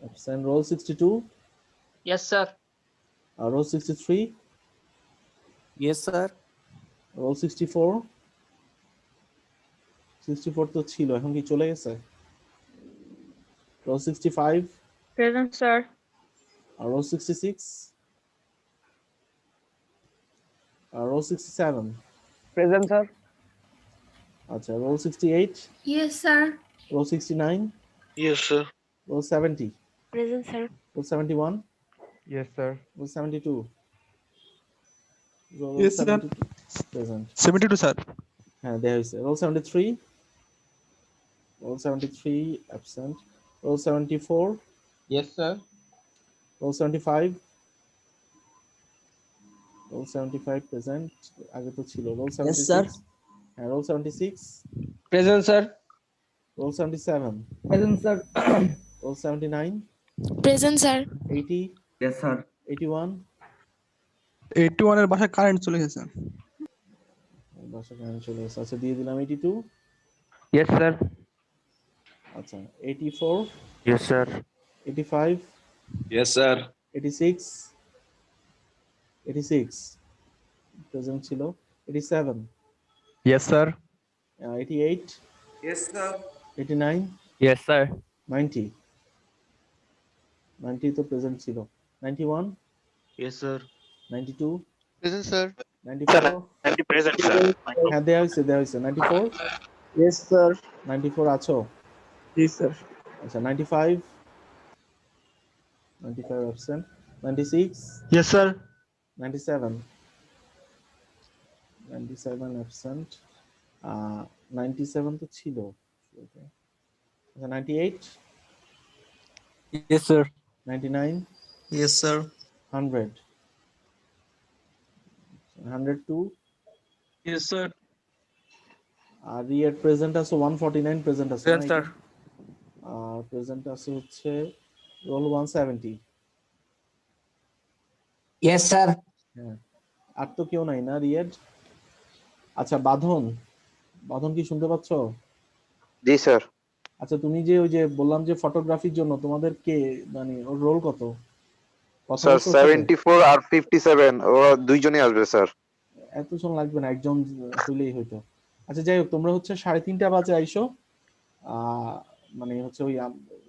Absent. Roll 62? Yes, sir. আর রোল 63? Yes, sir. রোল 64? 64 তো ছিল, এখন কি চলে গেছে? রোল 65? Present, sir. আর রোল 66? আর রোল 67? Present sir. আচ্ছা, roll 68? Yes, sir. Role 69? Yes, sir. Roll 70? Present, sir. Roll 71? Yes, sir. Roll 72. Roll Yes, sir. 72 present. 72, sir. হ্যাঁ দেয়া হয়েছে। Roll 73. Roll 73 absent. Roll 74. Yes, sir. Roll 75. Roll 75 present. আগে তো ছিল। Roll 76. হ্যাঁ roll 76. Present, sir. Roll 77. Present, sir. Roll 79. Present, sir. 80. Yes, sir. 81. 81 এর বাসায় current চলে গেছে। বাসা কারেন্ট চলে এসেছে। আচ্ছা দিয়ে দিলাম 82। Yes, sir. আচ্ছা 84. Yes, sir. 85. Yes, sir. 86. 86 present ছিল। 87. Yes, sir. 88. Yes, sir. 89. Yes, sir. 90. 90 তো প্রেজেন্ট ছিল। 91. Yes, sir. 92. Present, sir. 94. Present, sir. হ্যাঁ দেয়া হয়েছে 94. Yes, sir. 94 আছো? Yes, sir. আচ্ছা 95. 95 absent. 96. Yes, sir. 97. 97 absent. 97 তো ছিল। আচ্ছা 98. Yes, sir. 99. Yes, sir. 100. 102. Yes, sir. আর রিয়েট প্রেজেন্ট আছে 149 প্রেজেন্ট আছে। Present, sir. আর প্রেজেন্ট আছে হচ্ছে রোল 170। Yes, sir. হ্যাঁ আর তো কেউ নাই না রিয়েট। আচ্ছা বাঁধন, বাঁধন কি শুনতে পাচ্ছ? জি স্যার। আচ্ছা তুমি যে ওই যে বললাম যে ফটোগ্রাফির জন্য তোমাদের কে মানে ওর রোল কত? কথা স্যার বলছো ওর সাথে? 74 আর 57 ওরা দুইজনই আসবে স্যার। এতজন লাগবে না, একজন হইলেই হইতো। আচ্ছা যাই হোক তোমরা হচ্ছে 3:30 বাজে আইসো। মানে হচ্ছে ওই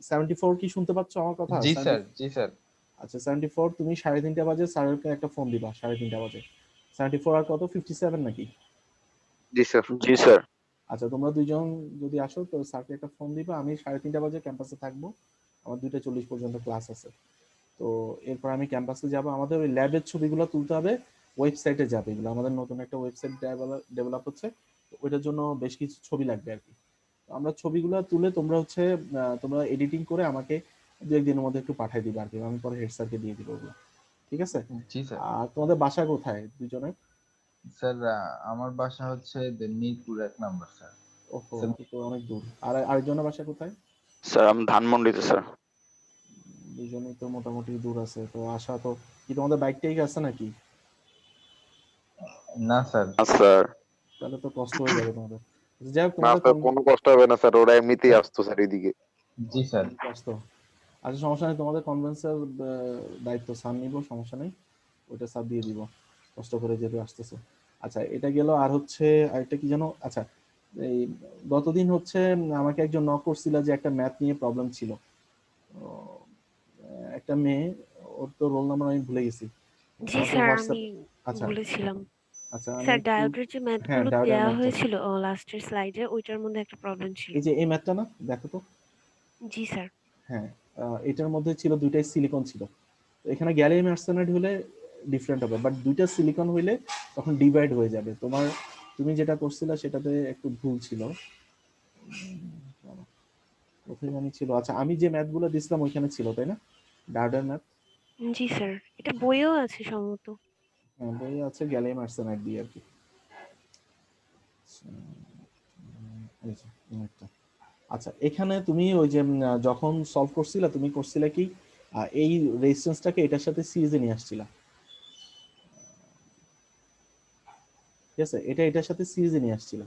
74 কি শুনতে পাচ্ছ আমার কথা? জি স্যার, জি স্যার। আচ্ছা 74 তুমি 3:30 বাজে স্যারকে একটা ফোন দিবা 3:30 বাজে। 74 আর কত 57 নাকি? জি স্যার। জি স্যার। আচ্ছা তোমরা দুইজন যদি আসো তো স্যারকে একটা ফোন দিবা। আমি 3:30 বাজে ক্যাম্পাসে থাকবো, আমার 2:40 পর্যন্ত ক্লাস আছে। তো এরপর আমি ক্যাম্পাসে যাব। আমাদের ওই ল্যাবের ছবিগুলো তুলতে হবে, ওয়েবসাইটে যাবে এগুলো। আমাদের নতুন একটা ওয়েবসাইট ডেভেলপ হচ্ছে, ওইটার জন্য বেশ কিছু ছবি লাগবে আর কি। আমরা ছবিগুলো তুলে তোমরা হচ্ছে তোমরা এডিটিং করে আমাকে 2-1 দিনের মধ্যে একটু পাঠিয়ে দিবে আর কি। আমি পরে হেড স্যারকে দিয়ে দিব ওগুলো, ঠিক আছে? জি স্যার। আর তোমাদের বাসা কোথায় দুজনের? স্যার আমার বাসা হচ্ছে মিরপুর 1 নম্বর স্যার। ওহো তো অনেক দূর। আর আরেকজনের বাসা কোথায়? স্যার আমি ধানমন্ডিতে স্যার। দুজনেই তো মোটামুটি দূর আছে। তো আসা তো কি তোমাদের বাইক টাইক আছে নাকি? না স্যার। স্যার তাহলে তো কষ্ট হয়ে যাবে তোমাদের। যাই হোক না তোমাদের স্যার কোনো কষ্ট হবে না স্যার, ওরা এমনিতেই আসতো স্যার এইদিকে। জি স্যার। আসতো। আচ্ছা সমস্যা নেই, তোমাদের কনভেন্সের দায়িত্ব স্যার নিব, সমস্যা নেই, ওইটা স্যার দিয়ে দিব, কষ্ট করে যেহেতু আসতেছে। আচ্ছা এটা গেল। আর হচ্ছে আরেকটা কি জানো, আচ্ছা এই গতদিন হচ্ছে আমাকে একজন নক করছিল যে একটা ম্যাথ নিয়ে প্রবলেম ছিল। একটা মেয়ে, ওর তো রোল নাম্বার আমি ভুলে গেছি। জি আমাকে স্যার, হোয়াটসঅ্যাপ আমি আচ্ছা বলেছিলাম। আচ্ছা আমি স্যার একটু ডায়োডের যে হ্যাঁ ম্যাথগুলো ডায়োডের দেওয়া ম্যাথটা, হয়েছিল লাস্টের স্লাইডে, ওইটার মধ্যে একটা প্রবলেম ছিল। এই যে এই ম্যাথটা না দেখো তো। জি স্যার। হ্যাঁ এটার মধ্যে ছিল দুইটাই সিলিকন ছিল। তো এখানে গ্যালিয়াম আর্সেনাইড হলে ডিফারেন্ট হবে, বাট দুইটা সিলিকন হইলে তখন ডিভাইড হয়ে যাবে। তুমি যেটা করছিলা সেটাতে একটু ভুল ছিল। কোথায় জানি ছিল। আচ্ছা আমি যে ম্যাথগুলো দিছিলাম ওইখানে ছিল তাই না, ডায়োডের ম্যাথ? জি স্যার, এটা বইয়েও আছে সম্ভবত। হ্যাঁ বই আছে গ্যালিয়াম আর্সেনাইড দিয়ে আর কি। এই যে এই ম্যাথটা। আচ্ছা এখানে তুমি ওই যে যখন সলভ করছিলা তুমি করছিলা কি এই রেজিস্ট্যান্সটাকে এটার সাথে সিরিজে নিয়ে আসছিলা, ঠিক আছে? এটা এটার সাথে সিরিজে নিয়ে আসছিলা।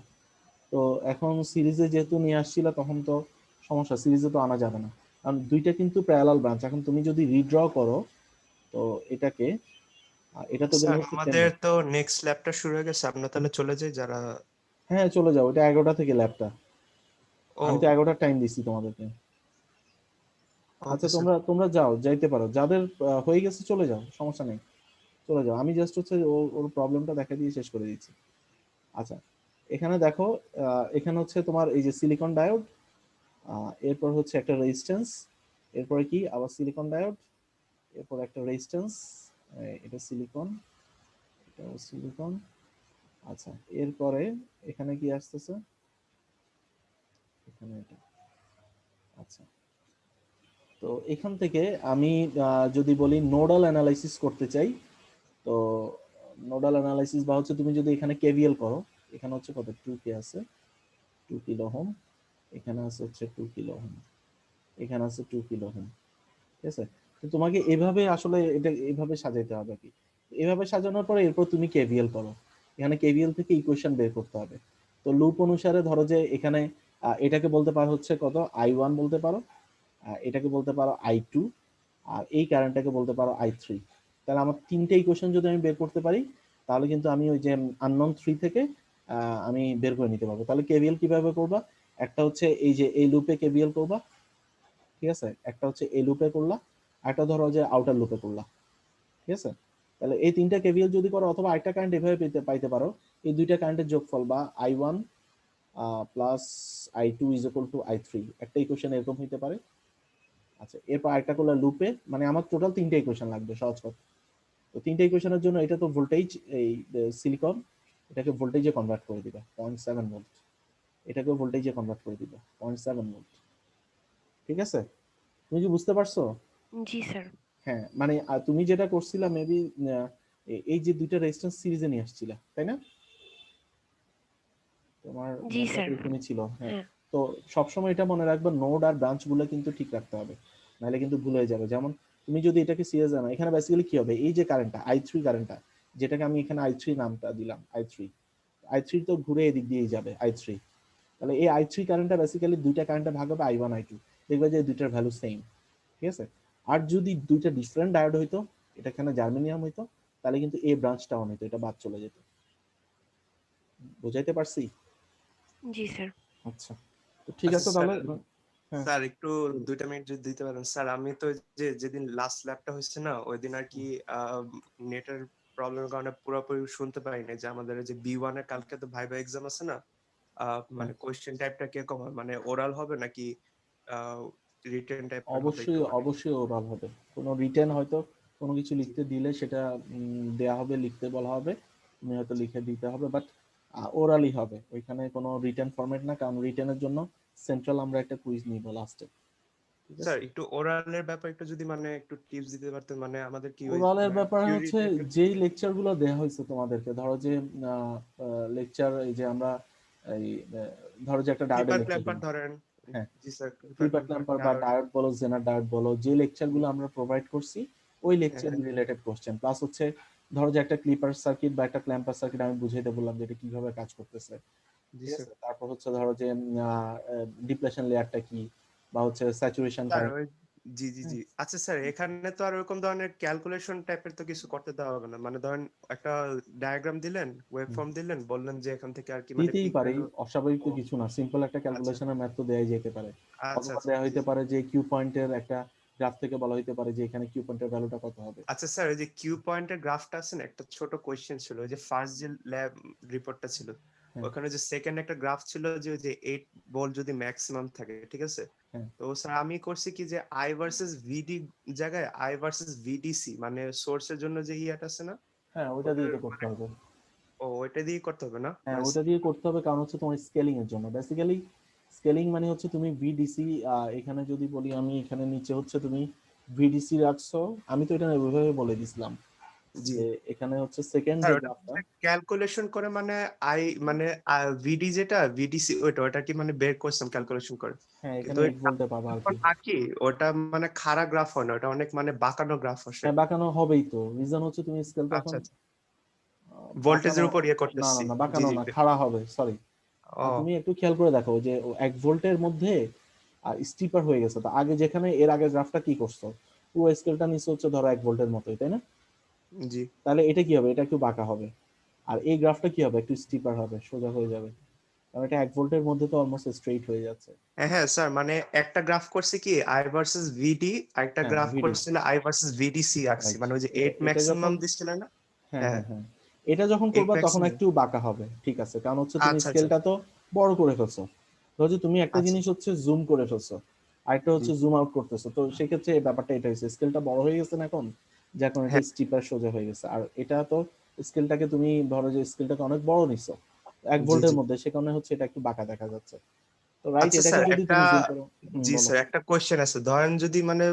তো এখন সিরিজে যেহেতু নিয়ে আসছিলা তখন তো সমস্যা, সিরিজে তো আনা যাবে না, কারণ দুইটা কিন্তু প্যারালাল ব্রাঞ্চ। এখন তুমি যদি রিড্র করো তো এটাকে, এটা তো গেল স্যার হচ্ছে আমাদের তো নেক্সট ল্যাবটা শুরু হয়ে গেছে, আমরা তাহলে চলে যাই যারা। হ্যাঁ চলে যাও, এটা 11টা থেকে ল্যাবটা। ও আমি তো 11টার টাইম দিচ্ছি তোমাদেরকে। আচ্ছা ওকে স্যার। তোমরা তোমরা যাও, যাইতে পারো, যাদের হয়ে গেছে চলে যাও, সমস্যা নেই, চলে যাও। আমি জাস্ট হচ্ছে ওর প্রবলেমটা দেখা দিয়ে শেষ করে দিচ্ছি। আচ্ছা এখানে দেখো, এখানে হচ্ছে তোমার এই যে সিলিকন ডায়োড, এরপর হচ্ছে একটা রেজিস্ট্যান্স, এরপরে কি আবার সিলিকন ডায়োড, এরপর একটা রেজিস্ট্যান্স, এটা সিলিকন, এটাও সিলিকন। আচ্ছা, এরপরে এখানে কি আসতেছে, এখানে এটা। আচ্ছা, তো এখান থেকে আমি যদি বলি নোডাল অ্যানালাইসিস করতে চাই, তো নোডাল অ্যানালাইসিস বা হচ্ছে তুমি যদি এখানে কেভিএল করো, এখানে হচ্ছে কত 2k আছে, 2 কিলো ওহম, এখানে আছে হচ্ছে 2 কিলো ওহম, এখানে আছে 2 কিলো ওহম। ঠিক আছে, তো তোমাকে এভাবে আসলে এটা এইভাবে সাজাইতে হবে কি, এভাবে সাজানোর পরে এরপর তুমি কেভিএল করো, এখানে কেভিএল থেকে ইকুয়েশন বের করতে হবে। তো লুপ অনুসারে ধরো যে এখানে এটাকে বলতে পারো হচ্ছে কত I1 বলতে পারো, এটাকে বলতে পারো I2, আর এই কারেন্টটাকে বলতে পারো I3। তাহলে আমার তিনটে ইকুয়েশন যদি আমি বের করতে পারি, তাহলে কিন্তু আমি ওই যে আননোন 3 থেকে আমি বের করে নিতে পারবো। তাহলে কেভিএল কিভাবে করবা, একটা হচ্ছে এই যে এই লুপে কেভিএল করবা, ঠিক আছে, একটা হচ্ছে এই লুপে করলা, একটা ধরো যে আউটার লুপে করলা, ঠিক আছে। তাহলে এই তিনটা কেভিএল যদি করো, অথবা একটা কারেন্ট এভাবে পাইতে পারো, এই দুইটা কারেন্টের যোগফল বা I1 plus I2 is equal two I3, একটা ইকুয়েশন এরকম হইতে পারে। আচ্ছা, এরপর একটা করলে লুপে, মানে আমার টোটাল তিনটা ইকুয়েশন লাগবে সহজ কথা। তো তিনটা ইকুয়েশনের জন্য এটা তো ভোল্টেজ, এই সিলিকন, এটাকে ভোল্টেজে কনভার্ট করে দিবা 0.7 ভোল্ট, এটাকে ভোল্টেজে কনভার্ট করে দিবা 0.7 ভোল্ট। ঠিক আছে, তুমি কি বুঝতে পারছো? জি স্যার। হ্যাঁ, মানে তুমি যেটা করছিলা মেবি এই যে দুইটা রেজিস্ট্যান্স সিরিজে নিয়ে আসছিলা, তাই না? তোমার জি স্যার। তুমি ছিল, হ্যাঁ। হ্যাঁ। তো সবসময় এটা মনে রাখবে, নোড আর ব্রাঞ্চ গুলো কিন্তু ঠিক রাখতে হবে, নাহলে কিন্তু ভুল হয়ে যাবে। যেমন তুমি যদি এটাকে সিরিজ আনো, এখানে বেসিক্যালি কি হবে, এই যে কারেন্টটা I3 কারেন্টটা, যেটাকে আমি এখানে I3 নামটা দিলাম, I3 তো ঘুরে এদিক দিয়েই যাবে I3। তাহলে এই I3 কারেন্টটা বেসিক্যালি দুইটা কারেন্টে ভাগ হবে I1 I2, দেখবে যে দুইটার ভ্যালু সেম, ঠিক আছে। আর যদি দুইটা ডিফারেন্ট ডায়োড হইতো, এটা এখানে জার্মেনিয়াম হইতো, তাহলে কিন্তু এই ব্রাঞ্চটা অন হইতো, এটা বাদ চলে যেত। বুঝাইতে পারছি? জি স্যার। আচ্ছা, তো ঠিক আছে তাহলে। হ্যাঁ, স্যার একটু 2টা মিনিট যদি দিতে পারেন স্যার। আমি তো যে যেদিন লাস্ট ল্যাবটা হয়েছে না, ওই দিন আর কি নেটের প্রবলেমের কারণে পুরোপুরি শুনতে পারি না। যে আমাদের যে B1 এর কালকে তো ভাইভা এক্সাম আছে না, মানে কোশ্চেন টাইপটা কিরকম হবে, মানে ওরাল হবে নাকি রিটেন টাইপ হবে? অবশ্যই অবশ্যই ওরাল হবে। কোনো রিটেন হয়তো কোনো কিছু লিখতে দিলে সেটা দেয়া হবে, লিখতে বলা হবে, তুমি হয়তো লিখে দিতে হবে, বাট ওরালি হবে, ওইখানে কোনো রিটেন ফরম্যাট না, কারণ রিটেনের জন্য সেন্ট্রাল আমরা একটা কুইজ নিব লাস্টে। ঠিক আছে, স্যার একটু ওরালের ব্যাপারে একটু যদি মানে একটু টিপস দিতে পারতেন, মানে আমাদের কি ওই ওরালের ব্যাপারে থিওরি হচ্ছে টাইপের যেই লেকচারগুলো দেয়া হয়েছে তোমাদেরকে, ধরো যে লেকচার, এই যে আমরা এই ধরো যে একটা ডায়োডের ক্লিপার লেকচার ক্ল্যাম্পার দিলাম, ধরেন। হ্যাঁ, জি স্যার, ক্লিপার ক্ল্যাম্পার বা ডায়োড বলো, জেনার ডায়োড বলো, যে লেকচারগুলো আমরা প্রোভাইড করছি, ওই লেকচার রিলেটেড কোশ্চেন, প্লাস হচ্ছে ধরো যে একটা ক্লিপার সার্কিট বা একটা ক্ল্যাম্পার সার্কিট আমি বুঝাইতে বললাম যে এটা কিভাবে কাজ করতেছে, জি ঠিক স্যার। আছে। তারপর হচ্ছে ধরো যে ডিপ্লেশন লেয়ারটা কি, বা হচ্ছে স্যাচুরেশন স্যার কারেন্ট। ওই জি জি জি আচ্ছা স্যার, এখানে তো আর ওরকম ধরনের ক্যালকুলেশন টাইপের তো কিছু করতে দেওয়া হবে না? মানে ধরেন একটা ডায়াগ্রাম দিলেন, ওয়েব ফর্ম দিলেন, বললেন যে এখান থেকে আর কি মানে দিতেই পিক পারি, ভ্যালু। অস্বাভাবিক তো কিছু না, সিম্পল একটা আচ্ছা ক্যালকুলেশনের ম্যাথ তো দেয়াই যেতে পারে। আচ্ছা অথবা আচ্ছা দেয়া জি হইতে জি। পারে যে কিউ পয়েন্টের একটা গ্রাফ থেকে বলা হইতে পারে যে এখানে কিউ পয়েন্টের ভ্যালুটা কত হবে। আচ্ছা স্যার, ওই যে কিউ পয়েন্টের গ্রাফটা আছে না, একটা ছোট কোশ্চেন ছিল ওই যে ফার্স্ট যে ল্যাব রিপোর্টটা ছিল, হ্যাঁ, ওখানে যে সেকেন্ড একটা গ্রাফ ছিল যে ওই যে 8 ভোল্ট যদি ম্যাক্সিমাম থাকে, ঠিক আছে। হ্যাঁ, তো স্যার আমি করছি কি যে আই ভার্সেস ভিডি জায়গায় আই ভার্সেস ভিডিসি, মানে সোর্সের জন্য যে ইয়াটা আছে না, হ্যাঁ, ওইটা দিয়ে ওটার তো করতে মানে হবে। ওইটা দিয়ে করতে হবে না হ্যাঁ, মানে? ওটা দিয়ে করতে হবে, কারণ হচ্ছে তোমার স্কেলিং এর জন্য। বেসিক্যালি স্কেলিং মানে হচ্ছে তুমি ভিডিসি, এখানে যদি বলি আমি, এখানে নিচে হচ্ছে তুমি ভিডিসি রাখছো, আমি তো এটা ওইভাবে বলে দিছিলাম জি যে এখানে হচ্ছে সেকেন্ড স্যার, যে ওটা গ্রাফটা। ক্যালকুলেশন করে মানে আই মানে ভিডি যেটা ভিডিসি ওটা কি মানে বের করছিলাম ক্যালকুলেশন করে। হ্যাঁ, কিন্তু এখানে 8 ভোল্টে পাবা আর কি। আর কি ওটা মানে খাড়া গ্রাফ হয় না, ওটা অনেক মানে বাঁকানো গ্রাফ আসে। হ্যাঁ, বাঁকানো হবেই তো, রিজন হচ্ছে তুমি স্কেলটা এখন আচ্ছা আচ্ছা, ভোল্টেজের বাঁকানো, উপর ইয়ে না করতেছি। না না, জি বাঁকানো জি না, খাড়া হবে, সরি। ও তুমি একটু খেয়াল করে দেখো যে 1 ভোল্টের মধ্যে স্টিপার হয়ে গেছে, তো আগে যেখানে এর আগে গ্রাফটা কি করছো, পুরো স্কেলটা নিচে হচ্ছে ধরো 1 ভোল্টের মতোই, তাই না? জি তাহলে এটা কি হবে, এটা একটু বাঁকা হবে। আর এই গ্রাফটা কি হবে, একটু স্টিপার হবে, সোজা হয়ে যাবে, কারণ এটা 1 ভোল্টের মধ্যে তো অলমোস্ট স্ট্রেইট হয়ে যাচ্ছে। হ্যাঁ হ্যাঁ স্যার, মানে একটা গ্রাফ করছে কি আই ভার্সেস ভিডি, আর একটা হ্যাঁ, গ্রাফ ভিডি, করছিল আই ভার্সেস ভিডিসি আঁকছি, রাইট। মানে ওই যে এটা 8 এটা যখন, ম্যাক্সিমাম দিছিল না। হ্যাঁ হ্যাঁ হ্যাঁ হ্যাঁ, এটা যখন 8 করবা তখন ম্যাক্সিমাম। একটু বাঁকা হবে, ঠিক আছে, কারণ হচ্ছে তুমি আচ্ছা আচ্ছা স্কেলটা তো বড় করে ফেলছো। ধরো যে তুমি একটা আচ্ছা জিনিস হচ্ছে জুম করে ফেলছো, আরেকটা হচ্ছে জুম আউট করতেছো, তো সেক্ষেত্রে এই ব্যাপারটা এটা হয়েছে, স্কেলটা বড় হয়ে গেছে না এখন, যে এখন এটা হ্যাঁ স্টিপার সোজা হয়ে গেছে। আর এটা তো স্কেলটাকে তুমি ধরো যে স্কেলটাকে অনেক বড় নিছো 1 জি ভোল্টের জি। মধ্যে, সে কারণে হচ্ছে এটা একটু বাঁকা দেখা যাচ্ছে। তো রাইট, আচ্ছা এটাকে স্যার যদি একটা, তুমি জুম করো। জি বলো। স্যার একটা কোয়েশ্চেন আছে, ধরেন যদি মানে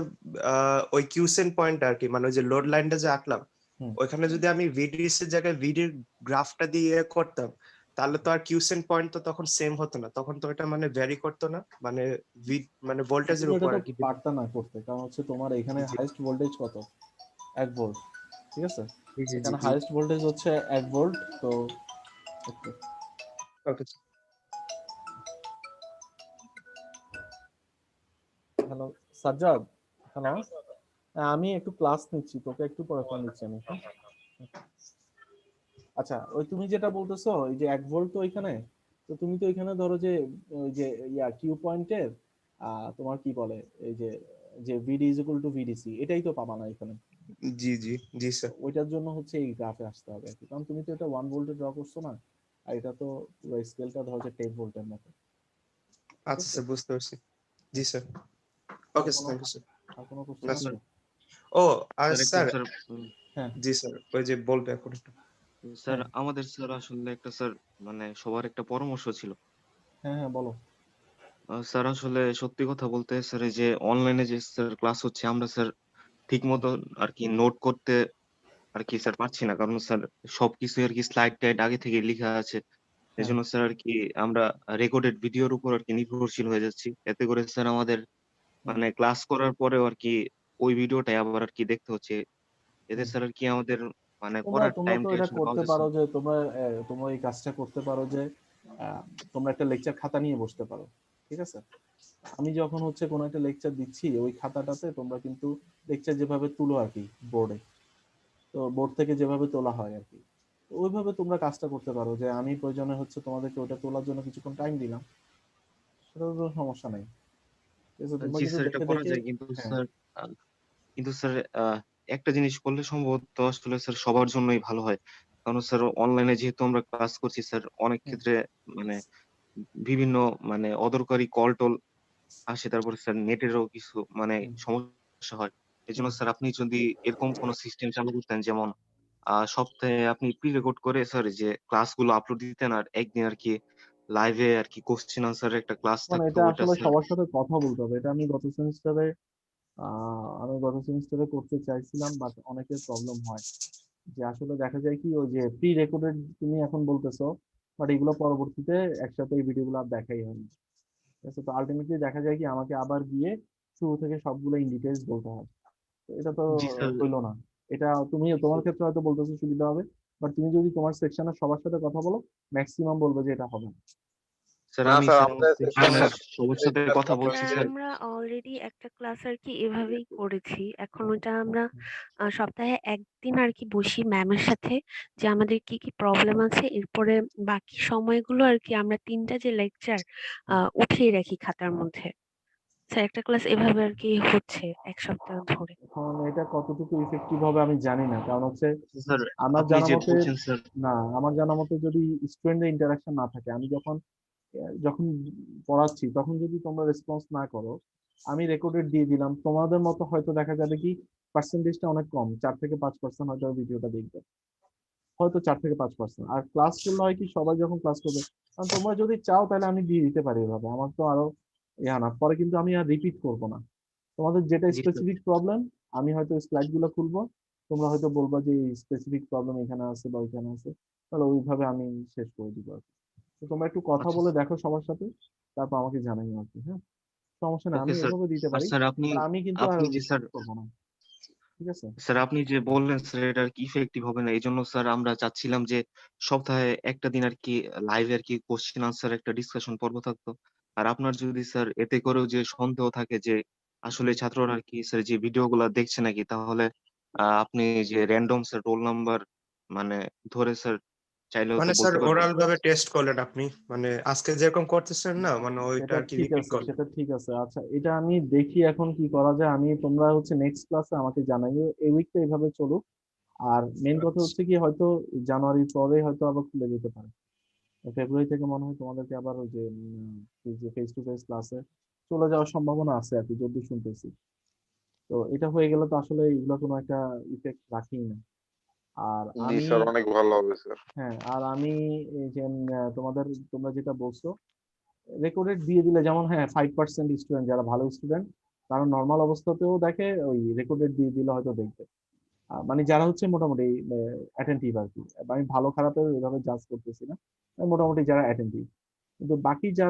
ওই কিউসেন্ট পয়েন্ট আর কি, মানে ওই যে লোড লাইনটা যে আঁকলাম হুম। ওইখানে যদি আমি ভিডিএস এর জায়গায় ভিডির গ্রাফটা দিয়ে করতাম, তাহলে তো আর কিউসেন্ট পয়েন্ট তো তখন সেম হতো না, তখন তো এটা মানে ভ্যারি করতো না, মানে মানে ভোল্টেজের তুমি এটা উপর তো আর কি। পারতা না করতে, কারণ হচ্ছে তোমার এখানে জি হাইয়েস্ট ভোল্টেজ কত, 1 ভোল্ট, ঠিক আছে? জি জি জি এখানে জি। হাইয়েস্ট ভোল্টেজ হচ্ছে 1 ভোল্ট। তো ওকে হ্যালো সাজ্জাদ, হ্যালো, আমি একটু ক্লাস নিচ্ছি, তোকে একটু পরে ফোন দিচ্ছি আমি, হ্যাঁ? আচ্ছা, ওই তুমি যেটা বলতেছো ওই যে 1 ভোল্ট তো ওইখানে, তো তুমি তো এখানে ধরো যে ওই যে কিউ পয়েন্টের তোমার কি বলে এই যে যে ভিডি ইজ ইকুয়াল টু ভিডিসি, এটাই তো পাবা না এখানে। জি জি জি তো স্যার। ওইটার জন্য হচ্ছে এই গ্রাফে আসতে হবে আর কি, কারণ তুমি তো এটা 1 ভোল্টে ড্র করছো না, আর এটা তো পুরো স্কেলটা ধরো যে 10 ভোল্টের মতো, ঠিক আচ্ছা আছে? স্যার বুঝতে পারছি। জি স্যার। আর ওকে স্যার, কোনো থ্যাংক ইউ স্যার। আর কোনো কোশ্চেন না আছে? স্যার। ও আর স্যার একটু স্যার, স্যার হ্যাঁ জি স্যার ওই যে বলবে এখন একটু। স্যার হ্যাঁ আমাদের স্যার আসলে একটা স্যার মানে সবার একটা পরামর্শ ছিল। হ্যাঁ হ্যাঁ বলো। স্যার আসলে সত্যি কথা বলতে স্যার এই যে অনলাইনে যে স্যার ক্লাস হচ্ছে আমরা স্যার ঠিক হুম, মতো আর কি নোট করতে আর কি স্যার পারছি না, কারণ স্যার সবকিছু আর কি স্লাইড টাইড আগে থেকে লিখা আছে। হ্যাঁ এজন্য স্যার আর কি আমরা রেকর্ডেড ভিডিওর উপর আর কি নির্ভরশীল হয়ে যাচ্ছি। এতে করে স্যার আমাদের হুম। মানে ক্লাস করার পরেও আর কি ওই ভিডিওটাই আবার আর কি দেখতে হচ্ছে। এতে হুম। স্যার আর কি আমাদের মানে তোমরা পড়ার তোমরা তো টাইমটাই এটা আসলে পাওয়া করতে যাচ্ছে পারো না। যে তোমরা তোমরা এই কাজটা করতে পারো যে তোমরা একটা লেকচার খাতা নিয়ে বসতে পারো, ঠিক আছে? আমি যখন হচ্ছে কোনো একটা লেকচার দিচ্ছি ওই খাতাটাতে তোমরা কিন্তু লেকচার যেভাবে তুলো আর কি বোর্ডে, তো বোর্ড থেকে যেভাবে তোলা হয় আর কি, তো ওইভাবে তোমরা কাজটা করতে পারো, যে আমি প্রয়োজনে হচ্ছে তোমাদেরকে ওটা তোলার জন্য কিছুক্ষণ টাইম দিলাম, সেটা তো সমস্যা নাই, ঠিক আছে? তোমরা জি কিন্তু স্যার এটা দেখে করা দেখে। যায়, কিন্তু হ্যাঁ স্যার কিন্তু স্যার একটা জিনিস করলে সম্ভবত আসলে স্যার সবার জন্যই ভালো হয়। কারণ স্যার অনলাইনে যেহেতু আমরা ক্লাস করছি স্যার, অনেক হুম, ক্ষেত্রে মানে বিভিন্ন মানে অদরকারি কল-টল আসে। তারপরে স্যার নেটেরও কিছু মানে হুম, সমস্যা হয়। এজন্য হুম। স্যার আপনি যদি এরকম কোনো সিস্টেম চালু করতেন, যেমন সপ্তাহে আপনি প্রি-রেকর্ড করে স্যার যে ক্লাসগুলো আপলোড দিতেন, আর একদিন আরকি লাইভে আরকি কোয়েশ্চেন আনসারের একটা ক্লাস মানে থাকতো এটা ওইটা আসলে স্যার। সবার সাথে কথা বলতে হবে, এটা আমি গত সেমিস্টারে করতে চাইছিলাম, বাট অনেকের প্রবলেম হয়, যে আসলে দেখা যায় কি ওই যে প্রি রেকর্ডেড তুমি এখন বলতেছো, বাট এগুলো পরবর্তীতে একসাথে এই ভিডিওগুলো আর দেখাই হয়নি, ঠিক আছে? তো আলটিমেটলি দেখা যায় কি আমাকে আবার গিয়ে শুরু থেকে সবগুলো ইন ডিটেইলস বলতে হয়, তো এটা তো জি স্যার। হইলো না। এটা তুমি তোমার ক্ষেত্রে হয়তো বলতেছো সুবিধা হবে, বাট তুমি যদি তোমার সেকশনের সবার সাথে কথা বলো, ম্যাক্সিমাম বলবে যে এটা হবে না। স্যার না আমি স্যার, স্যার আমার আমাদের সেকশনের সেকশনের সবার সাথে কথা বলছি স্যার স্যার। আমরা অলরেডি একটা ক্লাস আর কি এভাবেই করেছি, এখন ওটা আমরা সপ্তাহে একদিন আর কি বসি ম্যামের সাথে, যে আমাদের কি কি প্রবলেম আছে, এরপরে বাকি সময়গুলো আর কি আমরা 3টা যে লেকচার উঠিয়ে রাখি খাতার মধ্যে। স্যার একটা ক্লাস এভাবে আর কি হচ্ছে 1 সপ্তাহ ধরে। এখন এটা কতটুকু ইফেক্টিভ হবে আমি জানি না, কারণ হচ্ছে স্যার আমার আপনি জানা যে মতে, বলছেন স্যার। না আমার জানা মতে যদি স্টুডেন্টের ইন্টারাকশন না থাকে, আমি যখন যখন পড়াচ্ছি তখন যদি তোমরা রেসপন্স না করো, আমি রেকর্ডেড দিয়ে দিলাম, তোমাদের মতো হয়তো দেখা যাবে কি পার্সেন্টেজটা অনেক কম, 4 থেকে 5% হয়তো ভিডিওটা দেখবে, হয়তো 4 থেকে 5%। আর ক্লাস করলে হয় কি সবাই যখন ক্লাস করবে, কারণ তোমরা যদি চাও তাহলে আমি দিয়ে দিতে পারি এভাবে, আমার তো আরো না পরে, কিন্তু আমি আর রিপিট করবো না। তোমাদের যেটা জি স্যার। স্পেসিফিক প্রবলেম, আমি হয়তো স্লাইড গুলো খুলবো, তোমরা হয়তো বলবা যে স্পেসিফিক প্রবলেম এখানে আছে বা ওইখানে আছে, তাহলে ওইভাবে আমি শেষ করে দিব আর কি। তো তোমরা একটু কথা আচ্ছা বলে দেখো সবার সাথে, তারপর আমাকে জানাই আর কি, হ্যাঁ? সমস্যা নেই, ওকে আমি স্যার। এভাবে দিতে আর পারি, স্যার আপনি আর আমি কিন্তু আর আপনি যে স্যার রিপিট করবো না, ঠিক আছে? স্যার আপনি যে বললেন স্যার এটা আর কি ইফেক্টিভ হবে না, এই জন্য স্যার আমরা চাচ্ছিলাম যে সপ্তাহে একটা দিন আর কি লাইভে আর কি কোশ্চেন আনসার একটা ডিসকাশন পর্ব থাকতো। আর আপনার যদি স্যার এতে করেও যে সন্দেহ থাকে যে আসলে ছাত্ররা আর কি স্যার যে ভিডিওগুলো দেখছে নাকি, তাহলে আপনি যে র্যান্ডম স্যার রোল নাম্বার মানে ধরে স্যার চাইলেও তো মানে স্যার বলতে পারবেন। ওরাল ভাবে টেস্ট করলেন আপনি, মানে আজকে যেরকম করতেছেন না, মানে ওইটা সেটা আর কি ঠিক রিপিট আছে, করলেন। সেটা ঠিক আছে। আচ্ছা, এটা আমি দেখি এখন কি করা যায়, আমি তোমরা হচ্ছে নেক্সট ক্লাসে আমাকে জানাইও, এই উইকটা এইভাবে চলুক। আর মেন কথা আচ্ছা হচ্ছে কি হয়তো জানুয়ারির পরে হয়তো আবার খুলে যেতে পারে, ফেব্রুয়ারি থেকে মনে হয় তোমাদেরকে আবার ওই যে ফেস টু ফেস ক্লাসে চলে যাওয়ার সম্ভাবনা আছে আর কি, যদি শুনতেছি। তো এটা হয়ে গেলে তো আসলে এগুলো কোনো একটা ইফেক্ট রাখেই না। আর জি আমি স্যার, অনেক ভালো হবে স্যার। হ্যাঁ, আর আমি এই যে তোমরা যেটা বলছো রেকর্ডেড দিয়ে দিলে, যেমন হ্যাঁ 5% স্টুডেন্ট যারা ভালো স্টুডেন্ট তারা নর্মাল অবস্থাতেও দেখে, ওই রেকর্ডেড দিয়ে দিলে হয়তো দেখবে। মানে যারা হচ্ছে মোটামুটি অ্যাটেন্টিভ আর কি। আমি ভালো খারাপের এভাবে জাজ করতেছি না, মোটামুটি যারা অ্যাটেন্টিভ। কিন্তু বাকি যারা